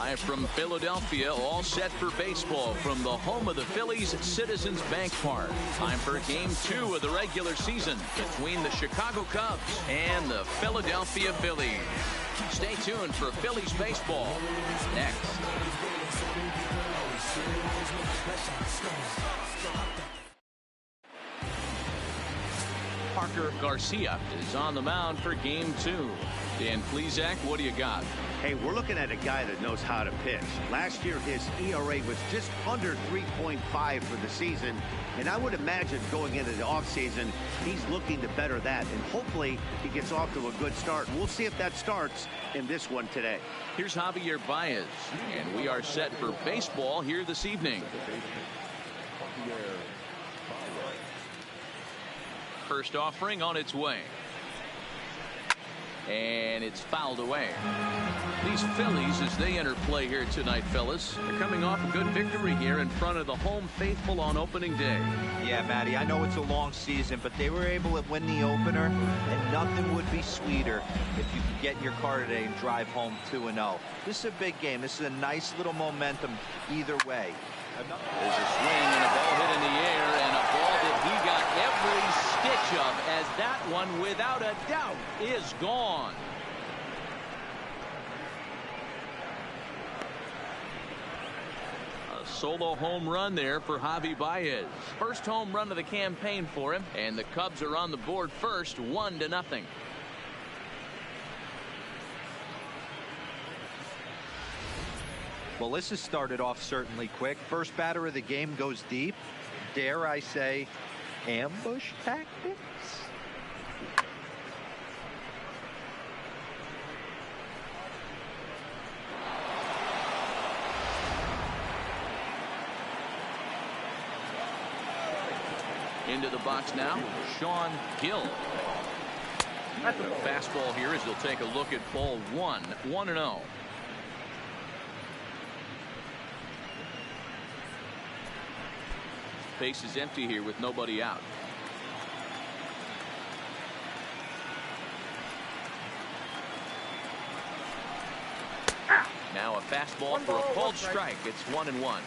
Live from Philadelphia, all set for baseball from the home of the Phillies, Citizens Bank Park. Time for Game 2 of the regular season between the Chicago Cubs and the Philadelphia Phillies. Stay tuned for Phillies baseball next. Parker Garcia is on the mound for Game 2. Dan Plesac, what do you got? Hey, we're looking at a guy that knows how to pitch. Last year, his ERA was just under 3.5 for the season, and I would imagine going into the offseason, he's looking to better that, and hopefully he gets off to a good start. We'll see if that starts in this one today. Here's Javier Baez, and we are set for baseball here this evening. First offering on its way. And it's fouled away. These Phillies, as they enter play here tonight, fellas, they're coming off a good victory here in front of the home faithful on opening day. Yeah, Matty, I know it's a long season, but they were able to win the opener, and nothing would be sweeter if you could get in your car today and drive home 2-0. This is a big game. This is a nice little momentum either way. There's a swing and a ball hit in the air, and a ball that he got every stitch of, as that one, without a doubt, is gone. A solo home run there for Javi Baez. First home run of the campaign for him, and the Cubs are on the board first, 1-0. Well, this has started off certainly quick. First batter of the game goes deep. Dare I say, ambush tactics? Into the box now, Sean Gill. Fastball here as he'll take a look at ball 1, 1-0. Base is empty here with nobody out. Now a fastball for a called strike. It's 1-1.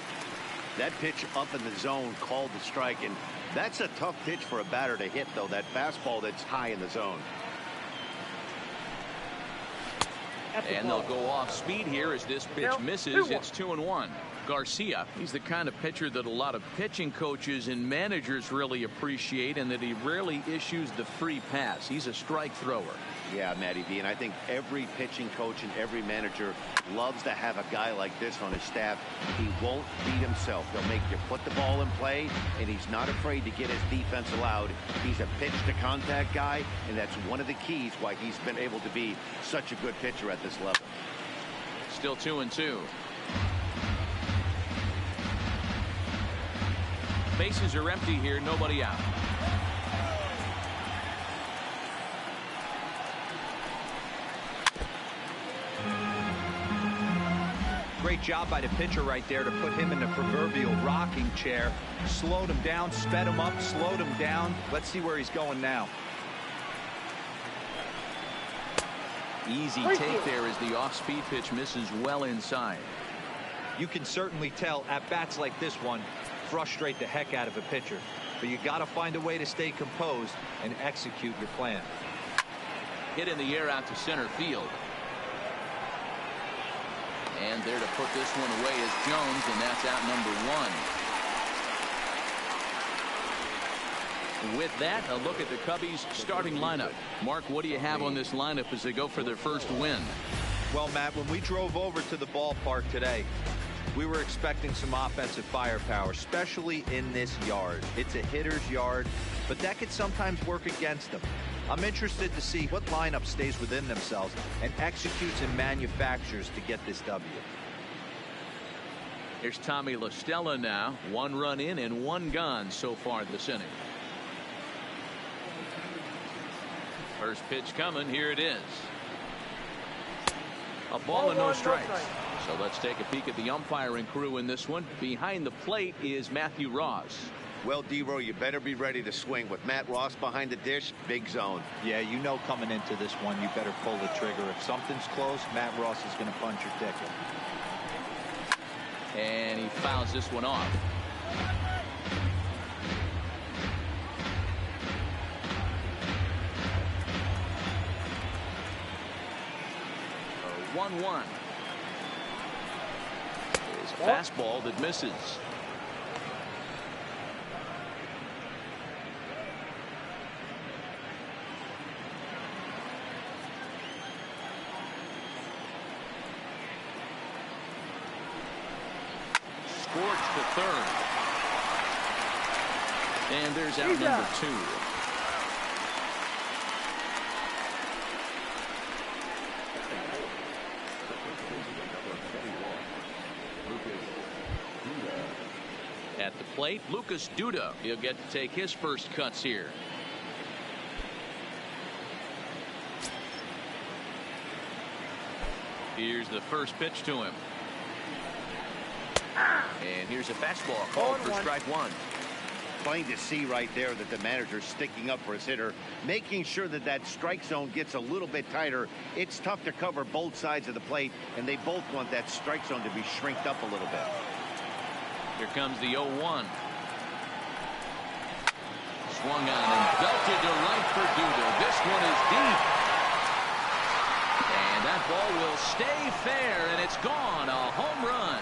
That pitch up in the zone called the strike, and that's a tough pitch for a batter to hit, though, that fastball that's high in the zone. And they'll go off speed here as this pitch misses. It's 2-1. Garcia, he's the kind of pitcher that a lot of pitching coaches and managers really appreciate, and that he rarely issues the free pass. He's a strike thrower. Yeah, Matty V, and I think every pitching coach and every manager loves to have a guy like this on his staff. He won't beat himself. He'll make you put the ball in play, and he's not afraid to get his defense allowed. He's a pitch-to-contact guy, and that's one of the keys why he's been able to be such a good pitcher at this level. Still 2-2. Bases are empty here, nobody out. Great job by the pitcher right there to put him in the proverbial rocking chair. Slowed him down, sped him up, slowed him down. Let's see where he's going now. Easy take there as the off-speed pitch misses well inside. You can certainly tell at bats like this one frustrate the heck out of a pitcher, but you got to find a way to stay composed and execute your plan. Hit in the air out to center field. And there to put this one away is Jones, and that's out number 1. With that, a look at the Cubbies starting lineup. Mark, what do you have on this lineup as they go for their first win? Well, Matt, when we drove over to the ballpark today, we were expecting some offensive firepower, especially in this yard. It's a hitter's yard, but that could sometimes work against them. I'm interested to see what lineup stays within themselves and executes and manufactures to get this W. Here's Tommy La Stella now. 1 run in and 1 gone so far this inning. First pitch coming. Here it is. A ball and no strikes. So let's take a peek at the umpiring crew in this one. Behind the plate is Matthew Ross. Well, D-Row, you better be ready to swing. With Matt Ross behind the dish, big zone. Yeah, you know coming into this one, you better pull the trigger. If something's close, Matt Ross is going to punch your ticket. And he fouls this one off. 1-1. There's a fastball that misses. Scorched to third. And there's out number 2. At the plate, Lucas Duda. He'll get to take his first cuts here. Here's the first pitch to him. And here's a fastball called for strike 1. Plain to see right there that the manager's sticking up for his hitter, making sure that that strike zone gets a little bit tighter. It's tough to cover both sides of the plate, and they both want that strike zone to be shrinked up a little bit. Here comes the 0-1. Swung on and belted to right for Duda. This one is deep. And that ball will stay fair, and it's gone. A home run.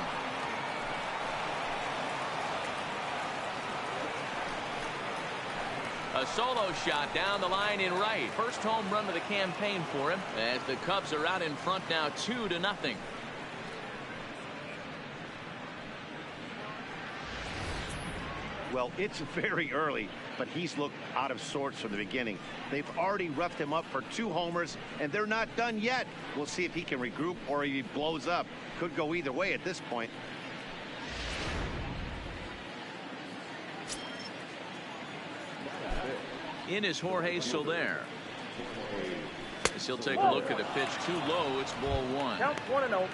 A solo shot down the line in right. First home run of the campaign for him, as the Cubs are out in front now 2-0. Well, it's very early, but he's looked out of sorts from the beginning. They've already roughed him up for 2 homers, and they're not done yet. We'll see if he can regroup or if he blows up. Could go either way at this point. In is Jorge Soler. As he'll take a look at a pitch too low. It's ball 1. Count 1-0.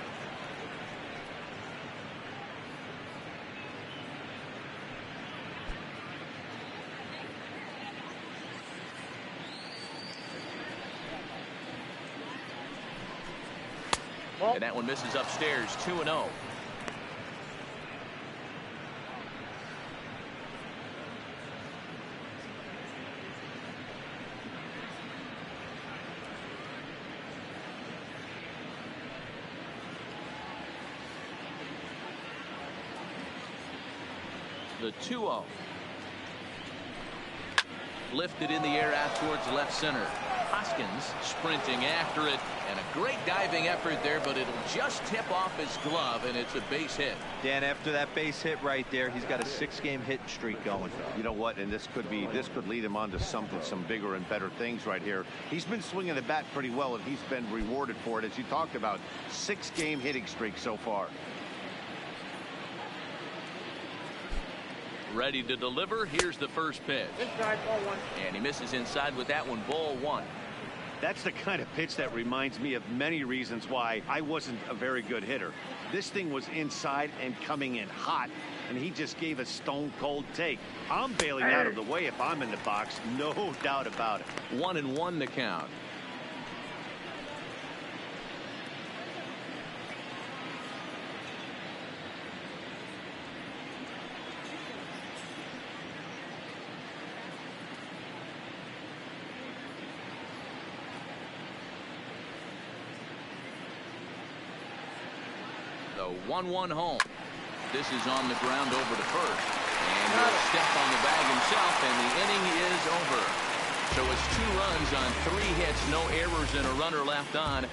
And that one misses upstairs. 2-0. The 2-0. Lifted in the air out towards left center. Hoskins sprinting after it, and a great diving effort there, but it'll just tip off his glove, and it's a base hit. Dan, after that base hit right there, he's got a 6-game hit streak going. You know what, and this could lead him on to some bigger and better things right here. He's been swinging the bat pretty well, and he's been rewarded for it, as you talked about. 6-game hitting streak so far. Ready to deliver. Here's the first pitch. Inside, ball 1. And he misses inside with that one. Ball 1. That's the kind of pitch that reminds me of many reasons why I wasn't a very good hitter. This thing was inside and coming in hot, and he just gave a stone-cold take. I'm bailing out of the way if I'm in the box, no doubt about it. 1-1 to count. The 1-1 home. This is on the ground over to first. And he'll step on the bag himself, and the inning is over. So it's 2 runs on 3 hits, no errors, and a runner left on.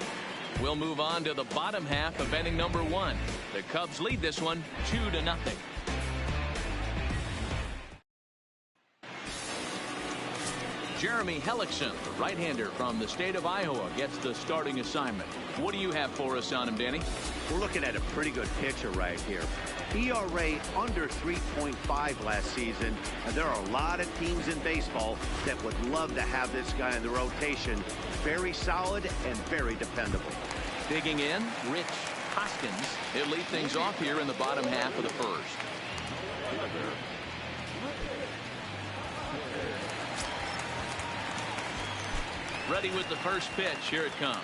We'll move on to the bottom half of inning number 1. The Cubs lead this one 2-0. Jeremy Hellickson, the right-hander from the state of Iowa, gets the starting assignment. What do you have for us on him, Danny? We're looking at a pretty good pitcher right here. ERA under 3.5 last season, and there are a lot of teams in baseball that would love to have this guy in the rotation. Very solid and very dependable. Digging in, Rich Hoskins. He'll lead things off here in the bottom half of the first. Ready with the first pitch. Here it comes.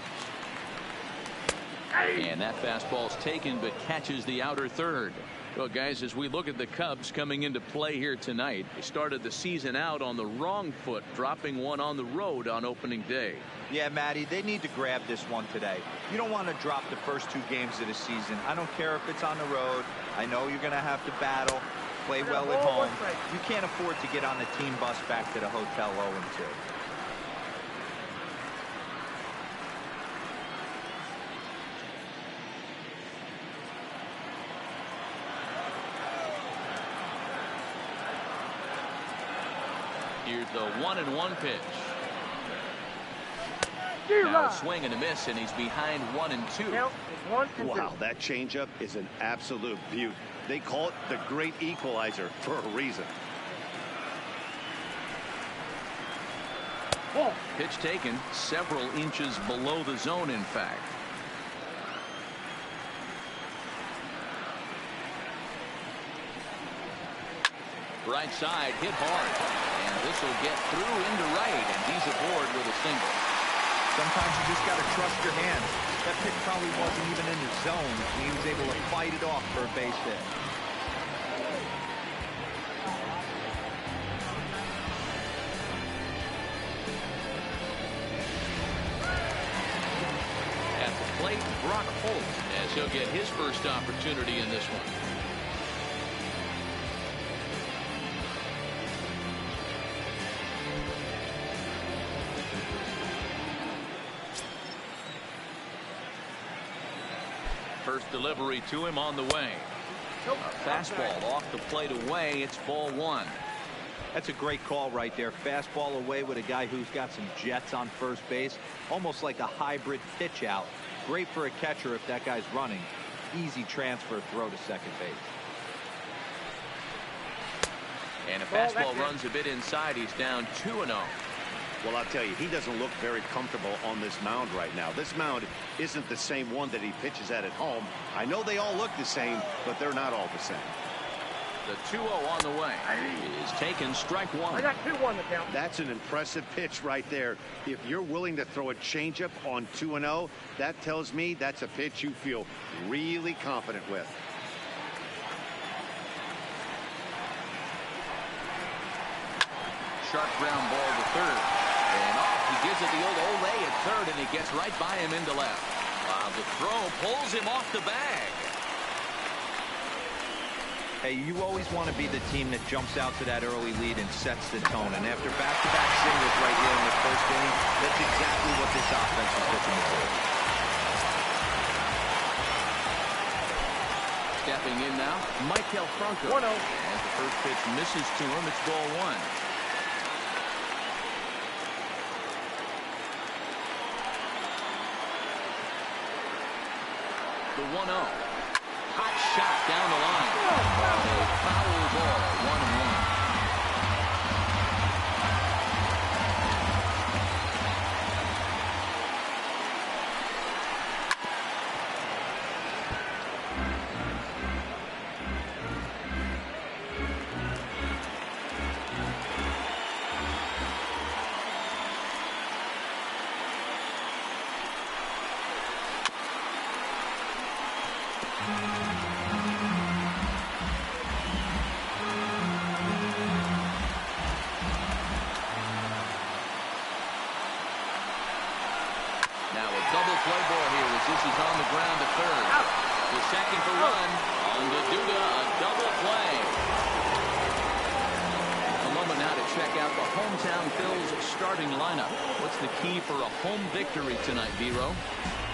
And that fastball's taken, but catches the outer third. Well, guys, as we look at the Cubs coming into play here tonight, they started the season out on the wrong foot, dropping one on the road on opening day. Yeah, Matty, they need to grab this one today. You don't want to drop the first 2 games of the season. I don't care if it's on the road. I know you're going to have to battle, play well at home. You can't afford to get on the team bus back to the hotel 0-2. Here's the 1-1 pitch. Now a swing and a miss, and he's behind 1-2. Wow, that changeup is an absolute beaut. They call it the great equalizer for a reason. Pitch taken several inches below the zone, in fact. Right side hit hard, and this will get through into right, and he's aboard with a single. Sometimes you just got to trust your hands. That pitch probably wasn't even in the zone, and he was able to fight it off for a base hit. At the plate, Brock Holt, as he'll get his first opportunity in this one. First delivery to him on the way. A fastball off the plate away. It's ball 1. That's a great call right there. Fastball away with a guy who's got some jets on first base. Almost like a hybrid pitch out. Great for a catcher if that guy's running. Easy transfer throw to second base. And a fastball runs a bit inside. He's down 2-0. Well, I'll tell you, he doesn't look very comfortable on this mound right now. This mound isn't the same one that he pitches at home. I know they all look the same, but they're not all the same. The 2-0 on the way is taken, strike 1. I got 2-1 to count. That's an impressive pitch right there. If you're willing to throw a changeup on 2-0, that tells me that's a pitch you feel really confident with. Sharp ground ball to third. And off. He gives it the old ole at third, and he gets right by him into left. While the throw pulls him off the bag. Hey, you always want to be the team that jumps out to that early lead and sets the tone. And after back-to-back singles right here in the first inning, that's exactly what this offense is looking to do. Stepping in now, Michael Franco. 1-0. As the first pitch misses to him, it's ball 1. The 1-0. Hot shot down the line. A foul ball, 1-1. Second for one on the Duda, a double play. A moment now to check out the hometown Phillies starting lineup. What's the key for a home victory tonight, Vero?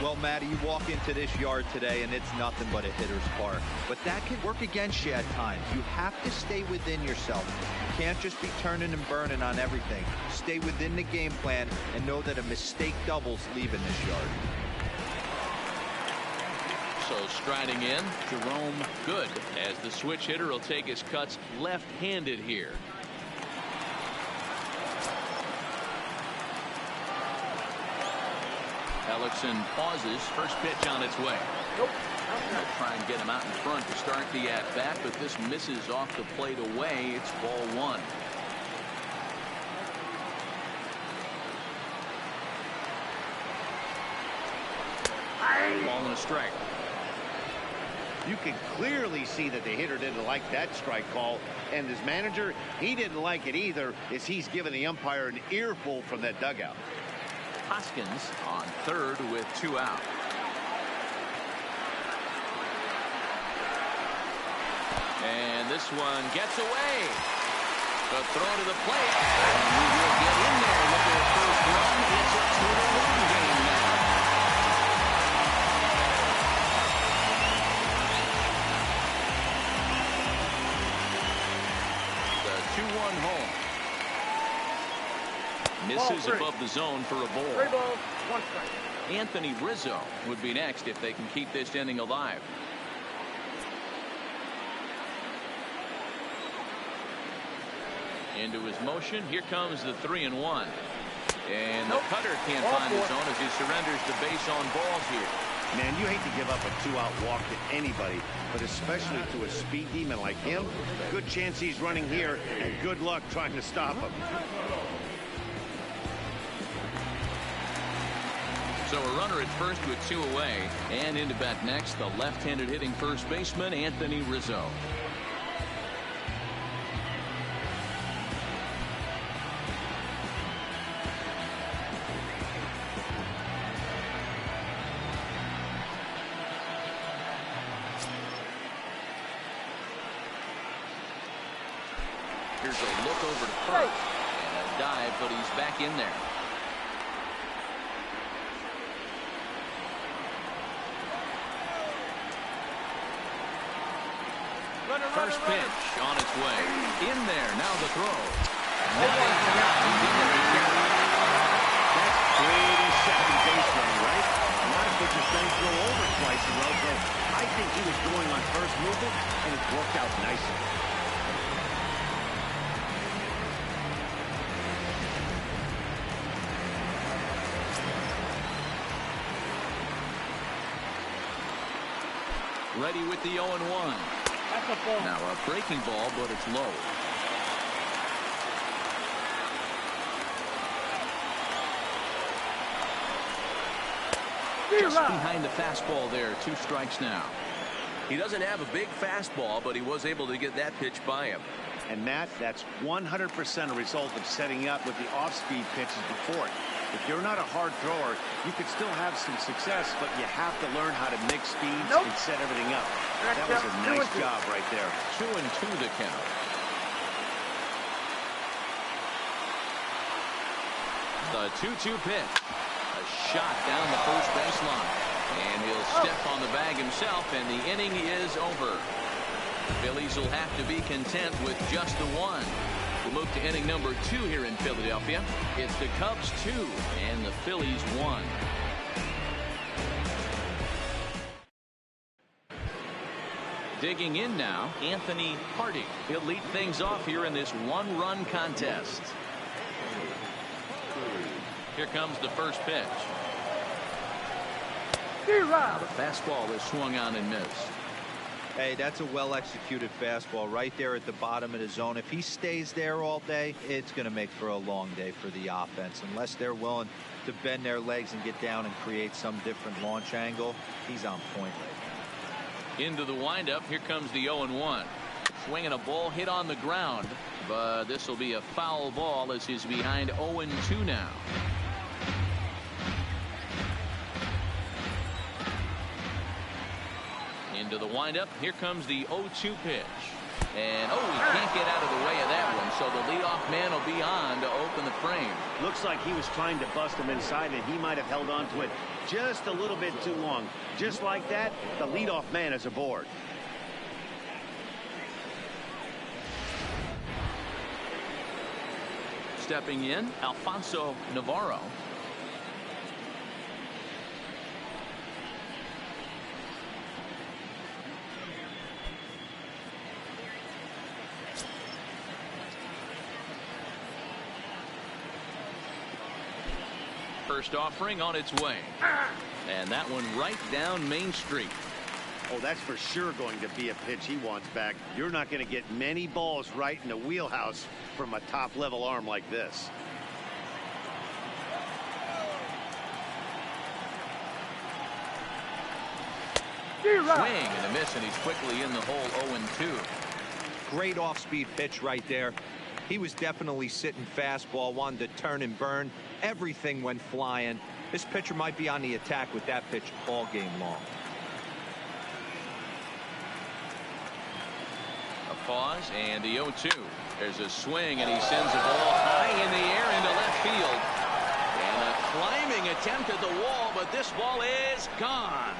Well, Matty, you walk into this yard today and it's nothing but a hitter's park. But that can work against you at times. You have to stay within yourself. You can't just be turning and burning on everything. Stay within the game plan and know that a mistake doubles leaving this yard. So striding in, Jerome Good, as the switch hitter will take his cuts left-handed here. Ellickson pauses. First pitch on its way. Nope. They'll try and get him out in front to start the at-bat, but this misses off the plate away. It's ball 1. Ball and a strike. You can clearly see that the hitter didn't like that strike call, and his manager, he didn't like it either, as he's given the umpire an earful from that dugout. Hoskins on third with 2 out. And this one gets away. The throw to the plate. And we will get in there with their first run. It's a 2-1 game now. The 2-1 home. Misses above the zone for a ball. 3 balls, 1 strike. Anthony Rizzo would be next if they can keep this inning alive. Into his motion. Here comes the 3-1. And the cutter can't find his own as he surrenders the base on balls here. Man, you hate to give up a 2-out walk to anybody, but especially to a speed demon like him. Good chance he's running here, and good luck trying to stop him. So a runner at first with 2 away, and into bat next, the left-handed hitting first baseman, Anthony Rizzo. Here's a look over to first. And a dive, but he's back in there. First pitch on its way. In there. Now the throw. That's pretty second base running, right? A lot of pitchers don't throw over twice in a row, so I think he was going on first movement, and it worked out nicely. Ready with the 0-1. Now a breaking ball, but it's low. Just behind the fastball there. 2 strikes now. He doesn't have a big fastball, but he was able to get that pitch by him. And Matt, that's 100% a result of setting up with the off-speed pitches before it. If you're not a hard thrower, you could still have some success, but you have to learn how to mix speeds and set everything up. That was a nice job right there. 2-2 the count. The 2-2 pitch. A shot down the first baseline. And he'll step on the bag himself, and the inning is over. The Phillies will have to be content with just the 1. We'll move to inning number 2 here in Philadelphia. It's the Cubs 2 and the Phillies 1. Digging in now, Anthony Hardy. He'll lead things off here in this 1-run contest. Here comes the first pitch. Now the fastball is swung on and missed. Hey, that's a well-executed fastball right there at the bottom of the zone. If he stays there all day, it's going to make for a long day for the offense. Unless they're willing to bend their legs and get down and create some different launch angle, he's on point right now. Into the windup. Here comes the 0-1. Swinging a ball hit on the ground, but this will be a foul ball as he's behind 0-2 now. Into the windup. Here comes the 0-2 pitch. And, he can't get out of the way of that one, so the leadoff man will be on to open the frame. Looks like he was trying to bust him inside, and he might have held on to it just a little bit too long. Just like that, the leadoff man is aboard. Stepping in, Alfonso Navarro. First offering on its way. And that one right down Main Street. Oh, that's for sure going to be a pitch he wants back. You're not going to get many balls right in the wheelhouse from a top-level arm like this. Swing and a miss, and he's quickly in the hole 0-2. Great off-speed pitch right there. He was definitely sitting fastball, wanted to turn and burn. Everything went flying. This pitcher might be on the attack with that pitch all game long. A pause and the 0-2. There's a swing, and he sends the ball high in the air into left field. And a climbing attempt at the wall, but this ball is gone.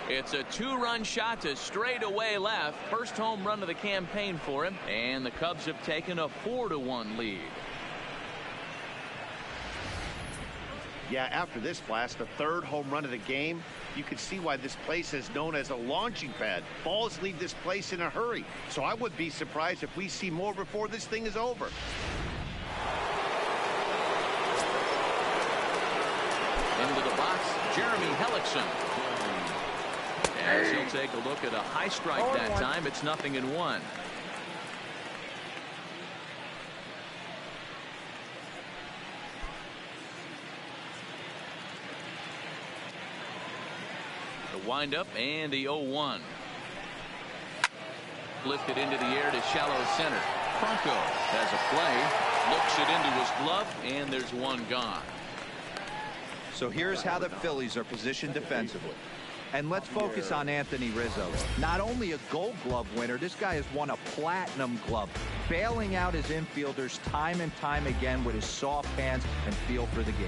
It's a two-run shot to straightaway left. First home run of the campaign for him, and the Cubs have taken a 4-1 lead. Yeah, after this blast, the third home run of the game, you can see why this place is known as a launching pad. Balls leave this place in a hurry, so I would be surprised if we see more before this thing is over. Into the box, Jeremy Hellickson. As he'll take a look at a high strike that time. It's 0-1. The windup and the 0-1. Lifted into the air to shallow center. Franco has a play. Looks it into his glove, and there's one gone. So here's how the Phillies are positioned defensively. And let's focus on Anthony Rizzo. Not only a Gold Glove winner, this guy has won a Platinum Glove, bailing out his infielders time and time again with his soft hands and feel for the game.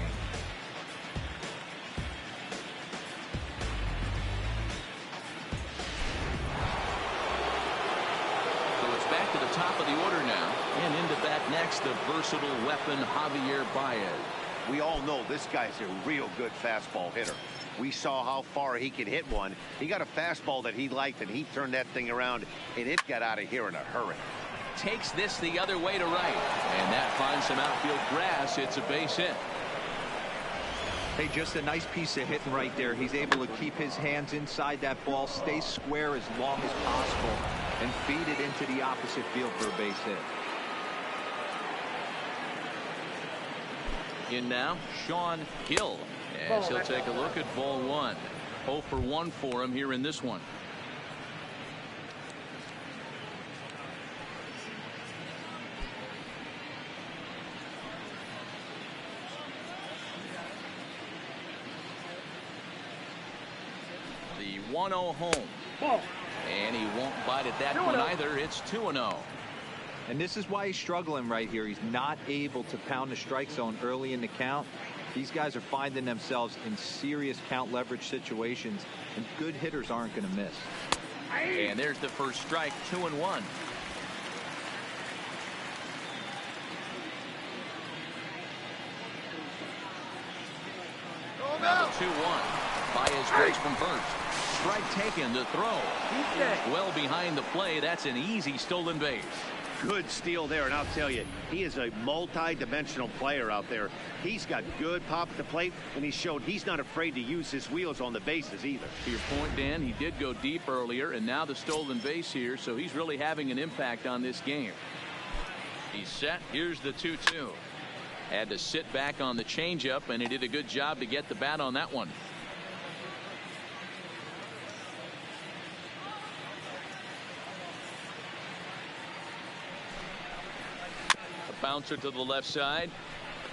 So it's back to the top of the order now, and into bat next, the versatile weapon Javier Baez. We all know this guy's a real good fastball hitter. We saw how far he could hit one. He got a fastball that he liked, and he turned that thing around, and it got out of here in a hurry. Takes this the other way to right, and that finds some outfield grass. It's a base hit. Hey, just a nice piece of hitting right there. He's able to keep his hands inside that ball, stay square as long as possible, and feed it into the opposite field for a base hit. In now, Sean Hill. As he'll take a look at ball one. 0 for 1 for him here in this one. The 1-0 home. And he won't bite at that one either. It's 2-0. And this is why he's struggling right here. He's not able to pound the strike zone early in the count. These guys are finding themselves in serious count leverage situations, and good hitters aren't going to miss. And there's the first strike, 2-1. Now the 2-1. Baez breaks from first. Strike taken, the throw. Well behind the play. That's an easy stolen base. Good steal there, and I'll tell you, he is a multi-dimensional player out there. He's got good pop at the plate, and he showed he's not afraid to use his wheels on the bases either. To your point, Dan, he did go deep earlier, and now the stolen base here, so he's really having an impact on this game. He's set. Here's the 2-2. Had to sit back on the changeup, and he did a good job to get the bat on that one. Bouncer to the left side.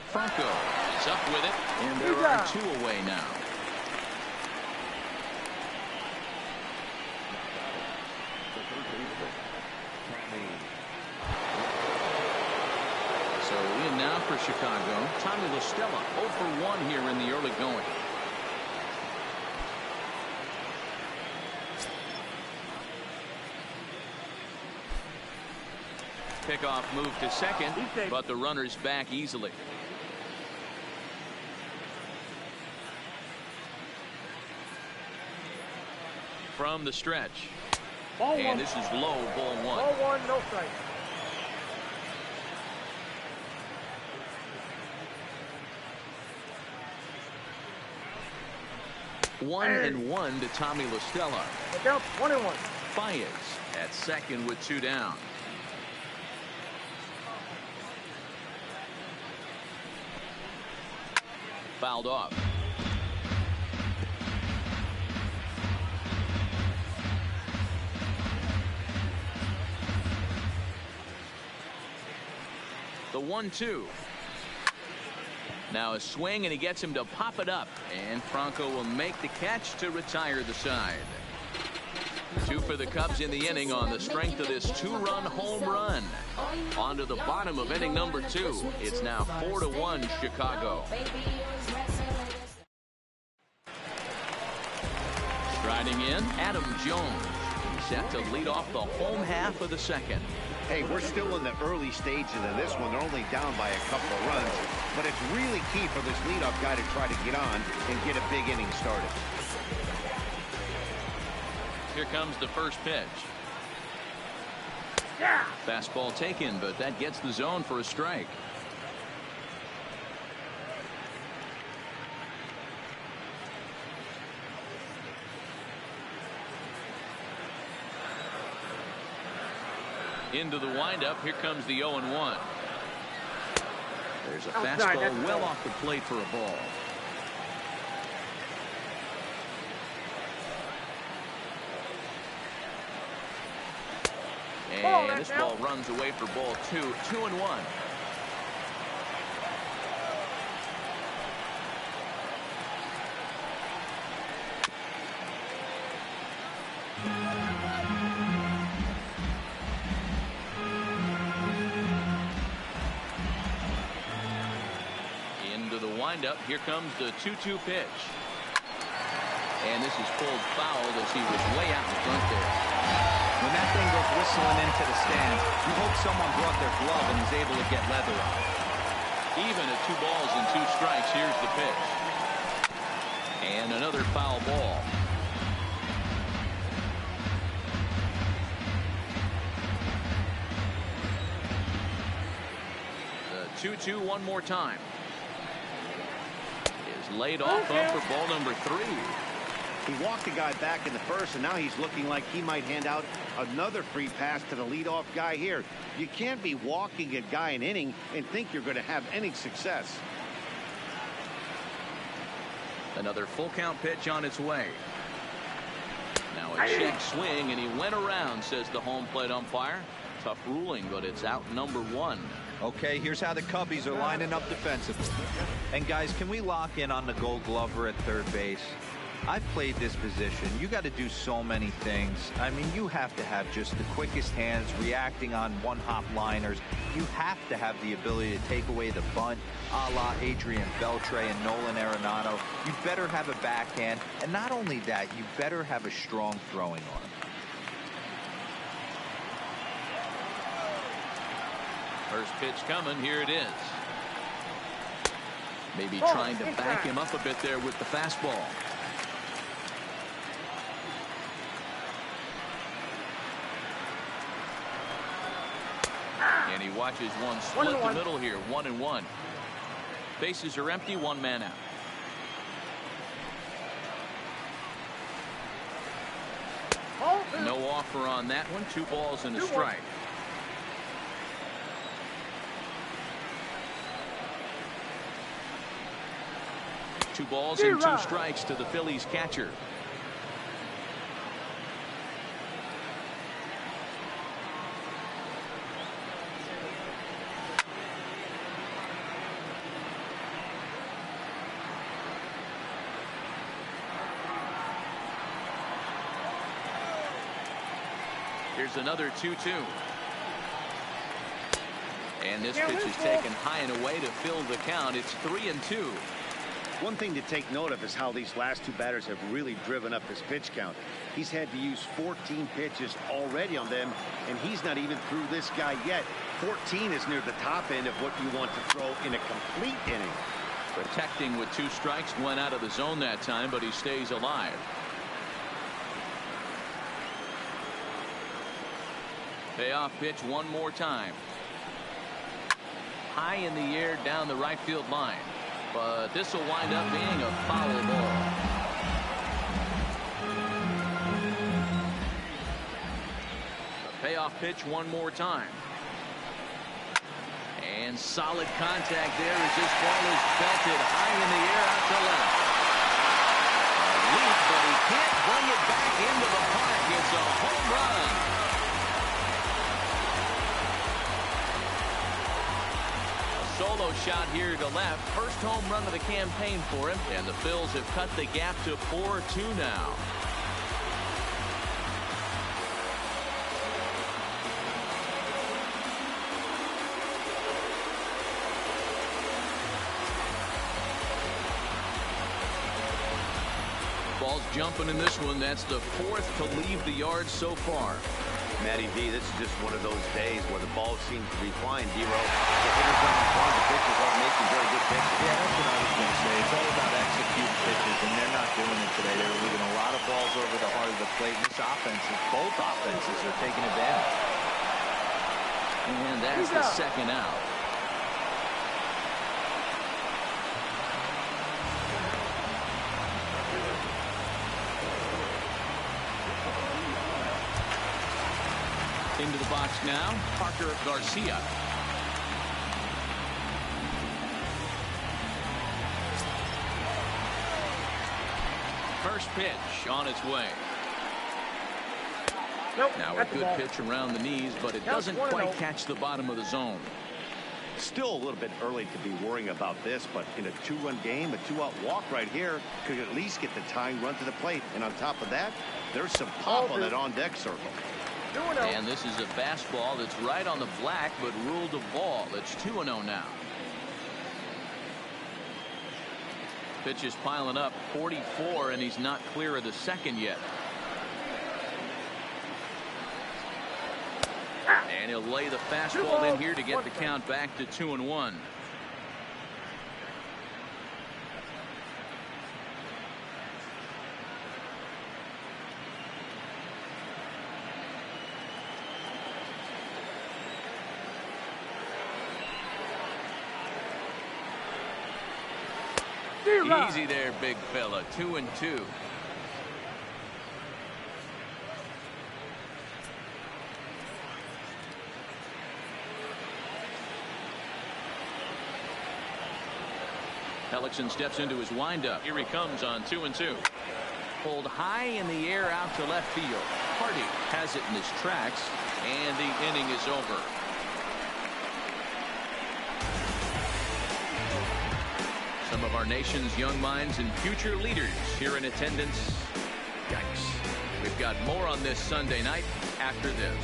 Franco is up with it, and there are 2 away now. So in now for Chicago, Tommy La Stella 0 for 1 here in the early going. Pickoff move to second, but the runner's back easily. From the stretch. And this is low, ball 1. Ball 1, no strike. One and 1 to Tommy La Stella. Look out, 1-1. Baez at second with 2 down. fouled off. The 1-2. Now a swing, and he gets him to pop it up, and Franco will make the catch to retire the side. 2 for the Cubs in the inning on the strength of this 2-run home run. On to the bottom of inning number 2. It's now 4-1 Chicago. Striding in, Adam Jones. He's set to lead off the home half of the second. Hey, we're still in the early stages of this one. They're only down by a couple of runs, but it's really key for this leadoff guy to try to get on and get a big inning started. Here comes the first pitch. Yeah. Fastball taken, but that gets the zone for a strike. Into the windup. Here comes the 0-1. There's a fastball well off the plate for a ball. And this ball runs away for ball 2. 2-1. Into the windup. Here comes the 2-2 pitch. And this is pulled foul as he was way out in front there. When that thing goes whistling into the stands, you hope someone brought their glove and is able to get leather on it. Even at 2 balls and 2 strikes, here's the pitch. And another foul ball. The 2-2 one more time. Is laid off up for ball number 3. He walked the guy back in the first, and now he's looking like he might hand out another free pass to the leadoff guy here. You can't be walking a guy an inning and think you're going to have any success. Another full count pitch on its way. Now a check swing, and he went around, says the home plate umpire. Tough ruling, but it's out number 1. Okay, here's how the Cubbies are lining up defensively. And guys, can we lock in on the Gold Glover at third base? I've played this position. You got to do so many things. I mean, you have to have just the quickest hands, reacting on one-hop liners. You have to have the ability to take away the bunt, a la Adrian Beltre and Nolan Arenado. You better have a backhand, and not only that, you better have a strong throwing arm. First pitch coming. Here it is. Maybe trying to back him up a bit there with the fastball. And he watches one split the middle here. 1-1. Bases are empty. 1 man out. No offer on that one. 2 balls and a strike. Two balls and 2 strikes to the Phillies catcher. Here's another 2-2. And this pitch is taken high and away to fill the count. It's 3-2. One thing to take note of is how these last 2 batters have really driven up his pitch count. He's had to use 14 pitches already on them, and he's not even through this guy yet. 14 is near the top end of what you want to throw in a complete inning. Protecting with 2 strikes, went out of the zone that time, but he stays alive. Payoff pitch one more time. High in the air down the right field line. But this will wind up being a foul ball. The payoff pitch one more time. And solid contact there as this ball is belted high in the air out to left. A leap, but he can't bring it back into the park. It's a home run. A solo shot here to left. First home run of the campaign for him. And the Phils have cut the gap to 4-2 now. Ball's jumping in this one. That's the fourth to leave the yard so far. Matty V, this is just one of those days where the ball seems to be flying. D-Row, the hitters aren't flying, the pitchers aren't making very good pitches. Yeah, that's what I was going to say. It's all about executing pitches, and they're not doing it today. They're leaving a lot of balls over the heart of the plate. And this offense, both offenses are taking advantage. And that's the second out. Into the box now, Parker Garcia. First pitch on its way. Nope, now a good pitch around the knees, but it doesn't quite catch the bottom of the zone. Still a little bit early to be worrying about this, but in a two-run game, a two-out walk right here could at least get the tying run to the plate. And on top of that, there's some pop on that on-deck circle. And this is a fastball that's right on the black, but ruled a ball. It's 2-0 now. Pitch is piling up, 44, and he's not clear of the second yet. And he'll lay the fastball in here to get the count back to 2-1. Easy there, big fella. 2-2. Hellickson steps into his windup. Here he comes on 2-2. Pulled high in the air out to left field. Hardy has it in his tracks, and the inning is over. Some of our nation's young minds and future leaders here in attendance. Yikes. We've got more on this Sunday night after this.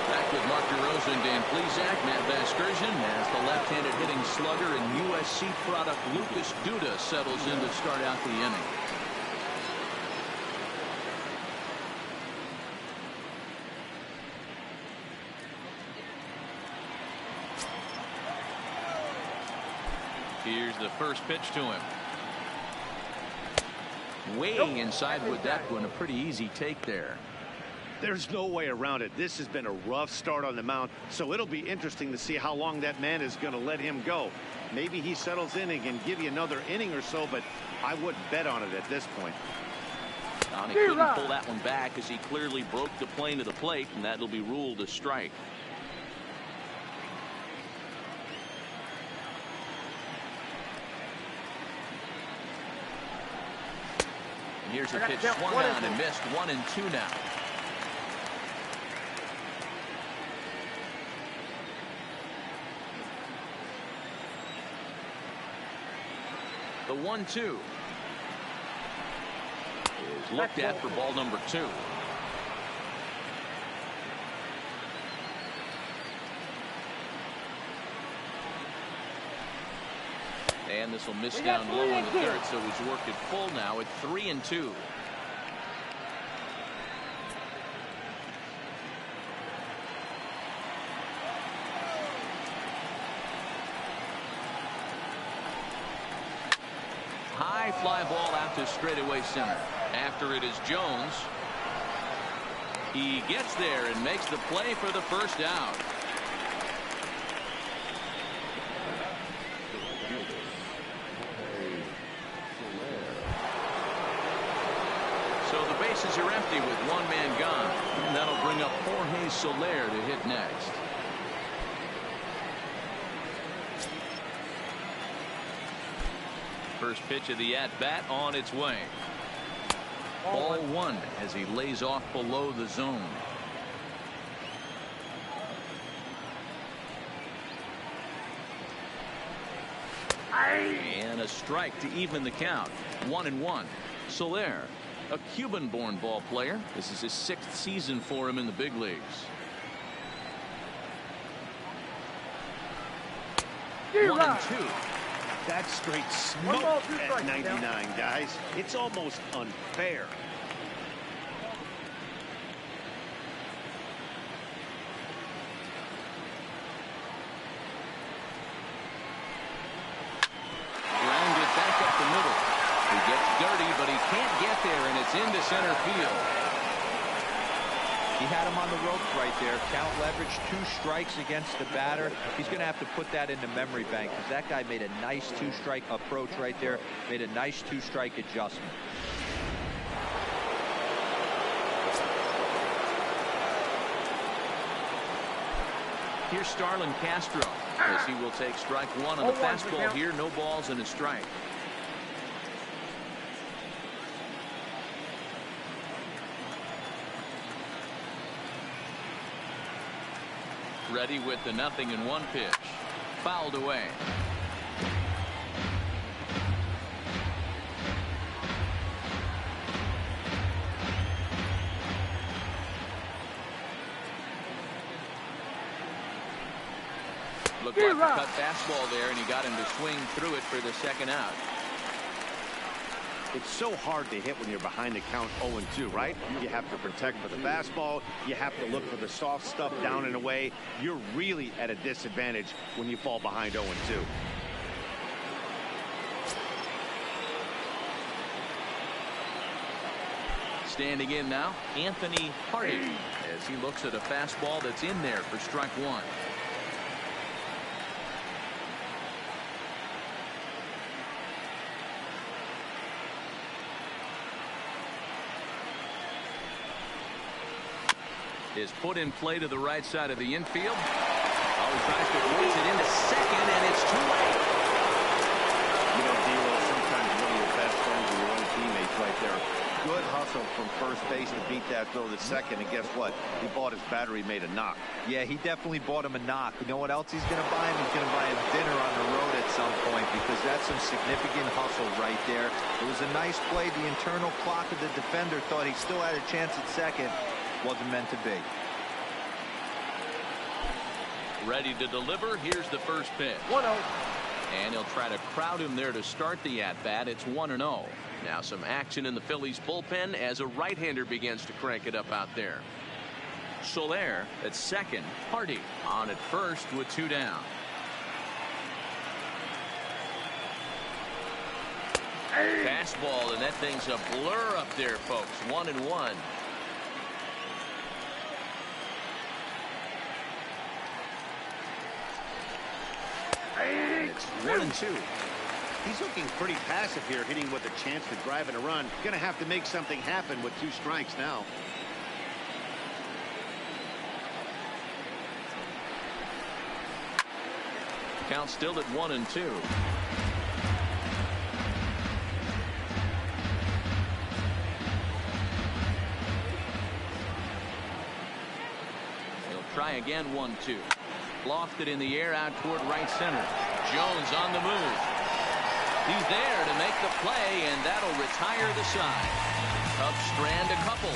Back with Mark DeRosa, Dan Plesac, Matt Vasgersian, as the left-handed hitting slugger and USC product Lucas Duda settles in to start out the inning. Here's the first pitch to him. Way inside with that one. A pretty easy take there. There's no way around it. This has been a rough start on the mound, so it'll be interesting to see how long that man is going to let him go. Maybe he settles in and can give you another inning or so, but I wouldn't bet on it at this point. He couldn't pull that one back as he clearly broke the plane of the plate, and that'll be ruled a strike. Here's a pitch swung on and missed. 1-2 now. The 1-2 is looked at for ball number 2. And this will miss down low in the third, so he's worked it full now at 3-2. High fly ball out to straightaway center. After it is Jones. He gets there and makes the play for the first out. So the bases are empty with one man gone. And that'll bring up Jorge Soler to hit next. First pitch of the at-bat on its way. Ball one as he lays off below the zone. And a strike to even the count. 1-1. Soler, a Cuban-born ball player. This is his 6th season for him in the big leagues. 1-2. That's straight smoke at 99, guys. It's almost unfair. Grounded back up the middle. He gets dirty, but he can't get there, and it's into center field. He had him on the ropes right there. Count leverage, 2 strikes against the batter. He's going to have to put that into memory bank because that guy made a nice 2-strike approach right there. Made a nice 2-strike adjustment. Here's Starlin Castro as he will take strike 1 on the fastball here. No balls and a strike. Ready with the 0-1 pitch. Fouled away. Looked like a cut fastball there, and he got him to swing through it for the 2nd out. It's so hard to hit when you're behind the count 0-2, right? You have to protect for the fastball. You have to look for the soft stuff down and away. You're really at a disadvantage when you fall behind 0-2. Standing in now, Anthony Hardy, as he looks at a fastball that's in there for strike 1. Is put in play to the right side of the infield. Oh, he tries to force it into second, and it's too late. You know, D'Lo, sometimes one of your best friends are your own teammates right there. Good hustle from first base to beat that throw to second, and guess what? He bought his battery, made a knock. Yeah, he definitely bought him a knock. You know what else he's going to buy him? He's going to buy him dinner on the road at some point because that's some significant hustle right there. It was a nice play. The internal clock of the defender thought he still had a chance at second. Wasn't meant to be. Ready to deliver. Here's the first pitch. 1-0. And he'll try to crowd him there to start the at-bat. It's 1-0. Now some action in the Phillies bullpen as a right-hander begins to crank it up out there. Soler at second. Hardy on at first with 2 down. Fastball, and that thing's a blur up there, folks. 1-1. It's 1-2. He's looking pretty passive here, hitting with a chance to drive in a run. Going to have to make something happen with 2 strikes now. Count still at 1-2. He'll try again. 1-2. Lofted in the air out toward right center. Jones on the move. He's there to make the play, and that'll retire the side. Cubs strand a couple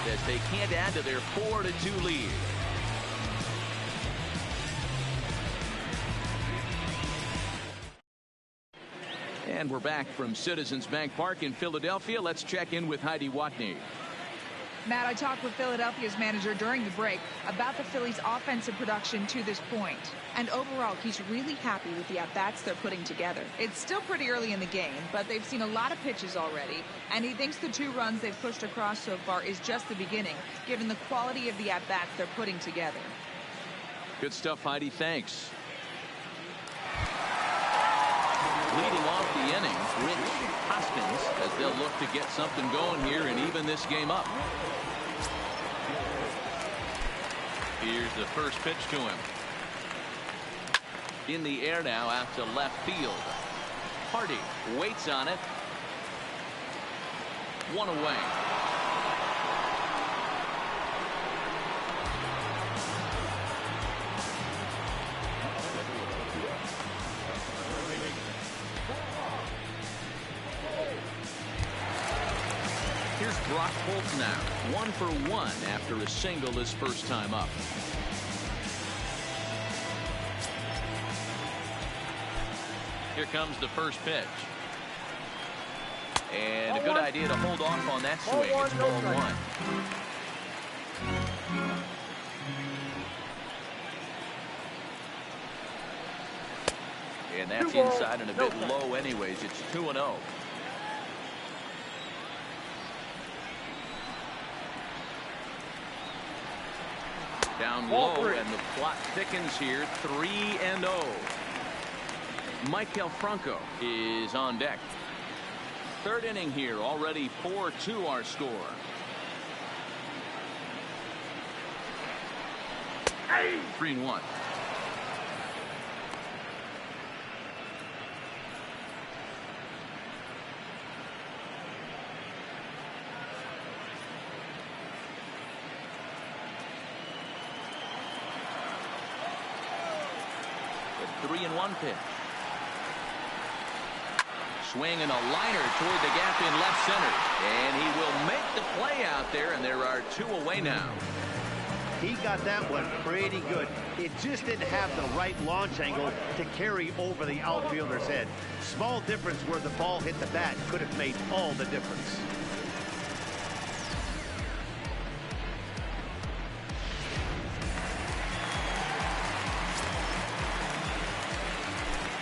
as they can't add to their 4-2 lead. And we're back from Citizens Bank Park in Philadelphia. Let's check in with Heidi Watney. Matt, I talked with Philadelphia's manager during the break about the Phillies' offensive production to this point. And overall, he's really happy with the at-bats they're putting together. It's still pretty early in the game, but they've seen a lot of pitches already. And he thinks the 2 runs they've pushed across so far is just the beginning, given the quality of the at-bats they're putting together. Good stuff, Heidi. Thanks. Leading off the inning, Rich Hoskins, as they'll look to get something going here and even this game up. Here's the first pitch to him. In the air now out to left field. Hardy waits on it. One away. Here's Brock Holt now. 1 for 1 after a single his first time up. Here comes the first pitch. And a good idea to hold off on that swing. It's ball 1. And that's inside and a bit low anyways. It's 2-0. Down low, and the plot thickens here. 3-0. Michael Franco is on deck. Third inning here, already 4-2 our score. Hey. 3-1. The 3-1 pitch. Swing and a liner toward the gap in left center. And he will make the play out there, and there are 2 away now. He got that one pretty good. It just didn't have the right launch angle to carry over the outfielder's head. Small difference where the ball hit the bat could have made all the difference.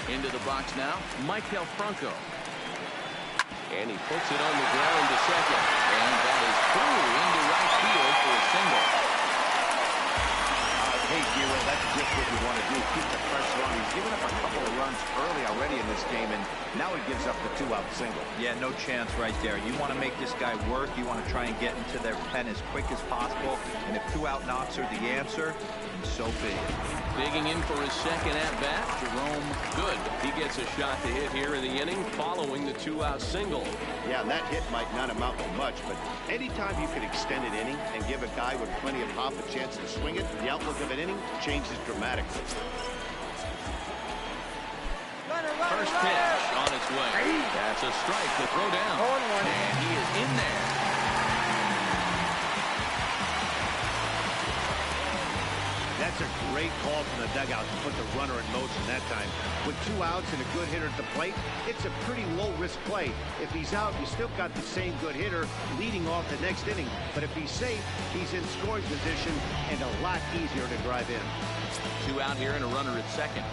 Into the box now, Michael Franco. And he puts it on the ground to second. And that is through into right field for a single. Hey, Giro, that's just what you want to do. Keep the pressure on. He's given up a couple of runs early already in this game, and now he gives up the 2-out single. Yeah, no chance right there. You want to make this guy work. You want to try and get into their pen as quick as possible. And if 2-out knocks are the answer, so be it. Digging in for his second at-bat, Jerome Good. He gets a shot to hit here in the inning following the 2-out single. Yeah, that hit might not amount to much, but anytime you can extend an inning and give a guy with plenty of pop a chance to swing it, the outlook of an inning changes dramatically. First pitch on its way. That's a strike to throw down. And he is in there. That's a great call from the dugout to put the runner in motion that time. With 2 outs and a good hitter at the plate, it's a pretty low-risk play. If he's out, you still got the same good hitter leading off the next inning. But if he's safe, he's in scoring position and a lot easier to drive in. 2 out here and a runner at second.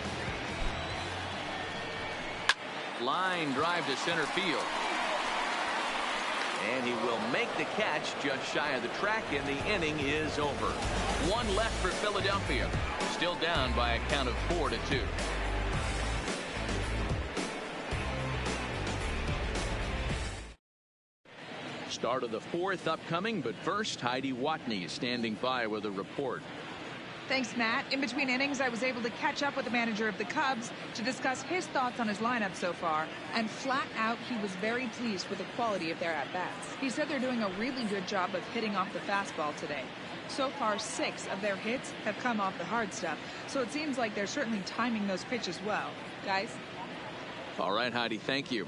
Line drive to center field. And he will make the catch just shy of the track, and the inning is over. 1 left for Philadelphia. Still down by a count of 4-2. Start of the 4th upcoming, but first, Heidi Watney is standing by with a report. Thanks, Matt. In between innings, I was able to catch up with the manager of the Cubs to discuss his thoughts on his lineup so far, and flat out, he was very pleased with the quality of their at-bats. He said they're doing a really good job of hitting off the fastball today. So far, 6 of their hits have come off the hard stuff, so it seems like they're certainly timing those pitches well. Guys? All right, Heidi, thank you.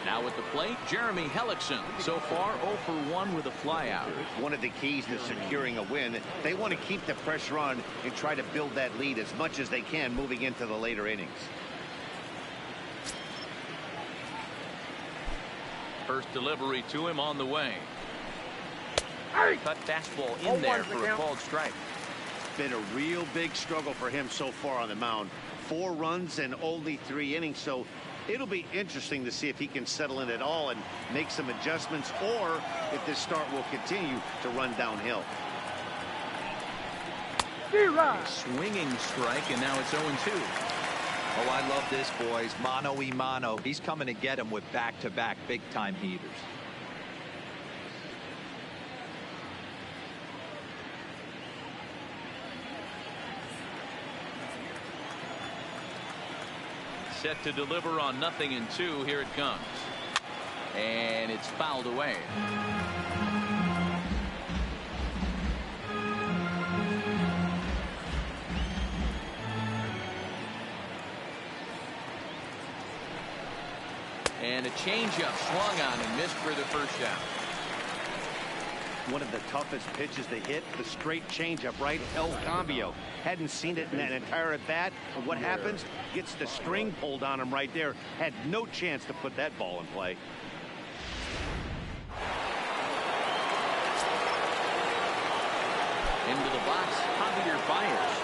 Now at the plate, Jeremy Hellickson. So far, 0 for 1 with a flyout. One of the keys to securing a win, they want to keep the pressure on and try to build that lead as much as they can moving into the later innings. First delivery to him on the way. Cut fastball in there for a called strike. Been a real big struggle for him so far on the mound. 4 runs and only 3 innings, so it'll be interesting to see if he can settle in at all and make some adjustments, or if this start will continue to run downhill. Swinging strike, and now it's 0-2. Oh, I love this, boys. Mano-y-mano. He's coming to get him with back-to-back big-time heaters. Set to deliver on 0-2. Here it comes. And it's fouled away. And a changeup swung on and missed for the first down. One of the toughest pitches to hit, the straight changeup, right? El Cambio. Hadn't seen it in that entire at bat. And what happens? Gets the string pulled on him right there. Had no chance to put that ball in play. Into the box, Javier fires.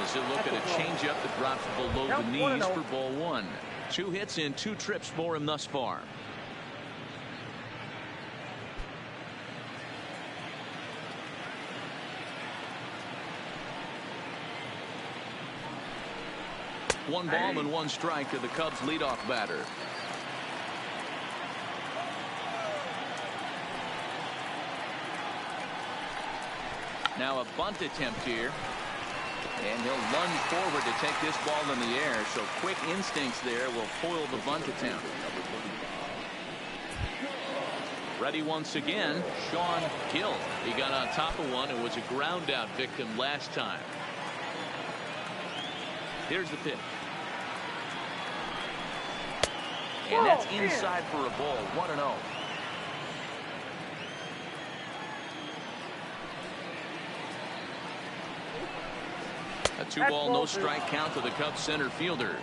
As they look at a changeup that drops below the knees for ball one. 2 hits in 2 trips for him thus far. One ball and 1 strike to the Cubs leadoff batter. Now a bunt attempt here. And he'll lunge forward to take this ball in the air. So quick instincts there will foil the bunt attempt. Ready once again, Sean Gill. He got on top of one and was a ground out victim last time. Here's the pitch. And that's inside for a ball. 1-0. A 2-ball, no strike count to the Cubs center fielder.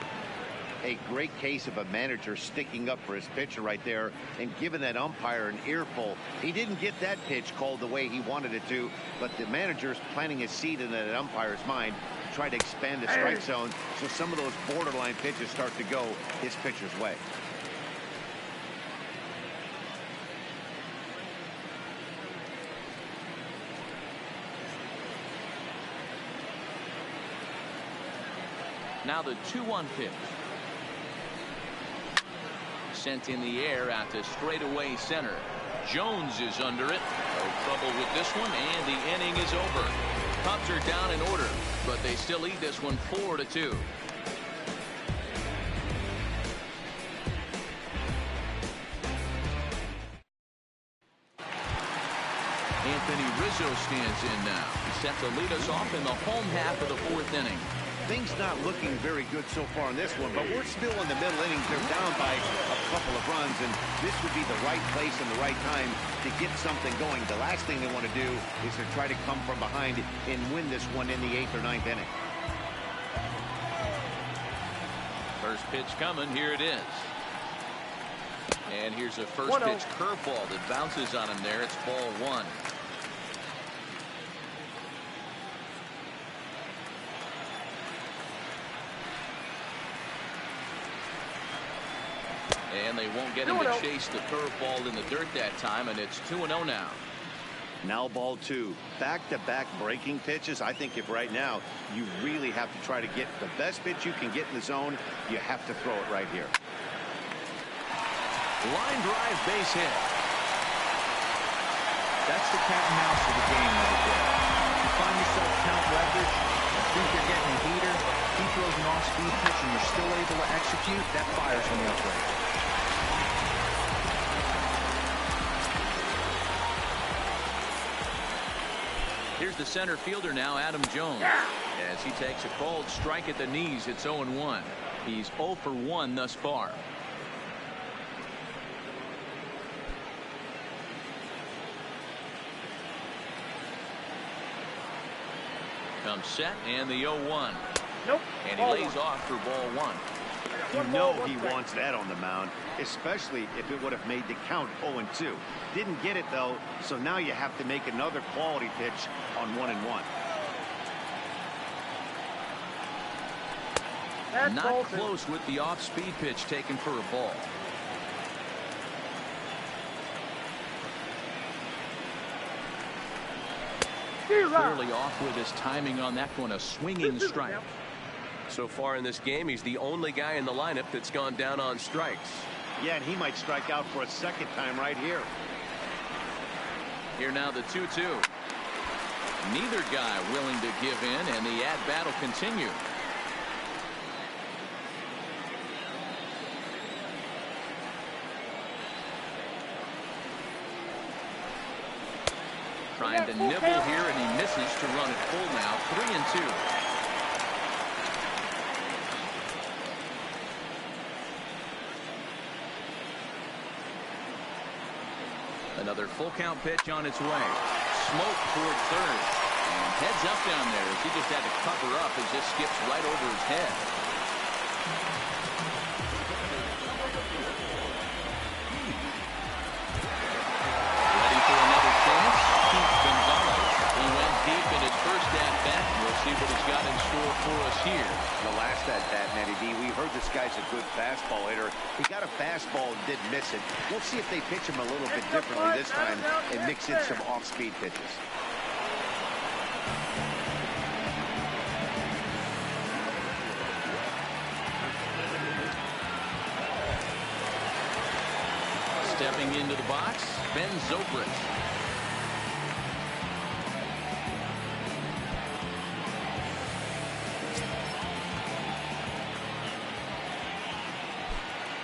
A great case of a manager sticking up for his pitcher right there and giving that umpire an earful. He didn't get that pitch called the way he wanted it to, but the manager's planting a seed in that umpire's mind to try to expand the strike zone so some of those borderline pitches start to go his pitcher's way. Now the 2-1 pitch. Sent in the air out to straightaway center. Jones is under it. No trouble with this one, and the inning is over. Cubs are down in order, but they still lead this one 4-2. Anthony Rizzo stands in now. He's set to lead us off in the home half of the 4th inning. Things not looking very good so far in this one, but we're still in the middle innings. They're down by a couple of runs, and this would be the right place and the right time to get something going. The last thing they want to do is to try to come from behind and win this one in the 8th or 9th inning. First pitch coming. Here it is. And here's a first pitch curveball that bounces on him there. It's ball 1. And they won't get him to chase the curveball in the dirt that time, and it's 2-0 now. Now ball 2. Back-to-back breaking pitches. I think if right now you really have to try to get the best pitch you can get in the zone, you have to throw it right here. Line drive, base hit. That's the cat and mouse of the game right there. You find yourself count leverage, you think you're getting a heater, he throws an off-speed pitch and you're still able to execute, that fires from the upright. Here's the center fielder now, Adam Jones. As he takes a cold strike at the knees, it's 0-1. He's 0 for 1 thus far. Comes set, and the 0-1. Nope. And he lays off for ball 1. You know he wants that on the mound, especially if it would have made the count 0-2. Didn't get it, though, so now you have to make another quality pitch on 1-1. Not close with the off-speed pitch taken for a ball. Clearly off with his timing on that one, a swinging strike. So far in this game, he's the only guy in the lineup that's gone down on strikes. Yeah, and he might strike out for a second time right here. Here now the 2-2. Neither guy willing to give in, and the at-bat will continue. Trying to nibble here, and he misses to run it full now. 3-2. Another full count pitch on its way. Smoke toward third. And heads up down there as he just had to cover up as this skips right over his head. Ready for another chance. Keith Gonzalez. He went deep in his first at-bat. We'll see what he's got in store for us here. The last at-bat, Matty D, we heard this guy's a good fastball hitter. He got a fastball and did miss it. We'll see if they pitch him a little bit differently this time and mix in some off-speed pitches. Stepping into the box, Ben Zobrist.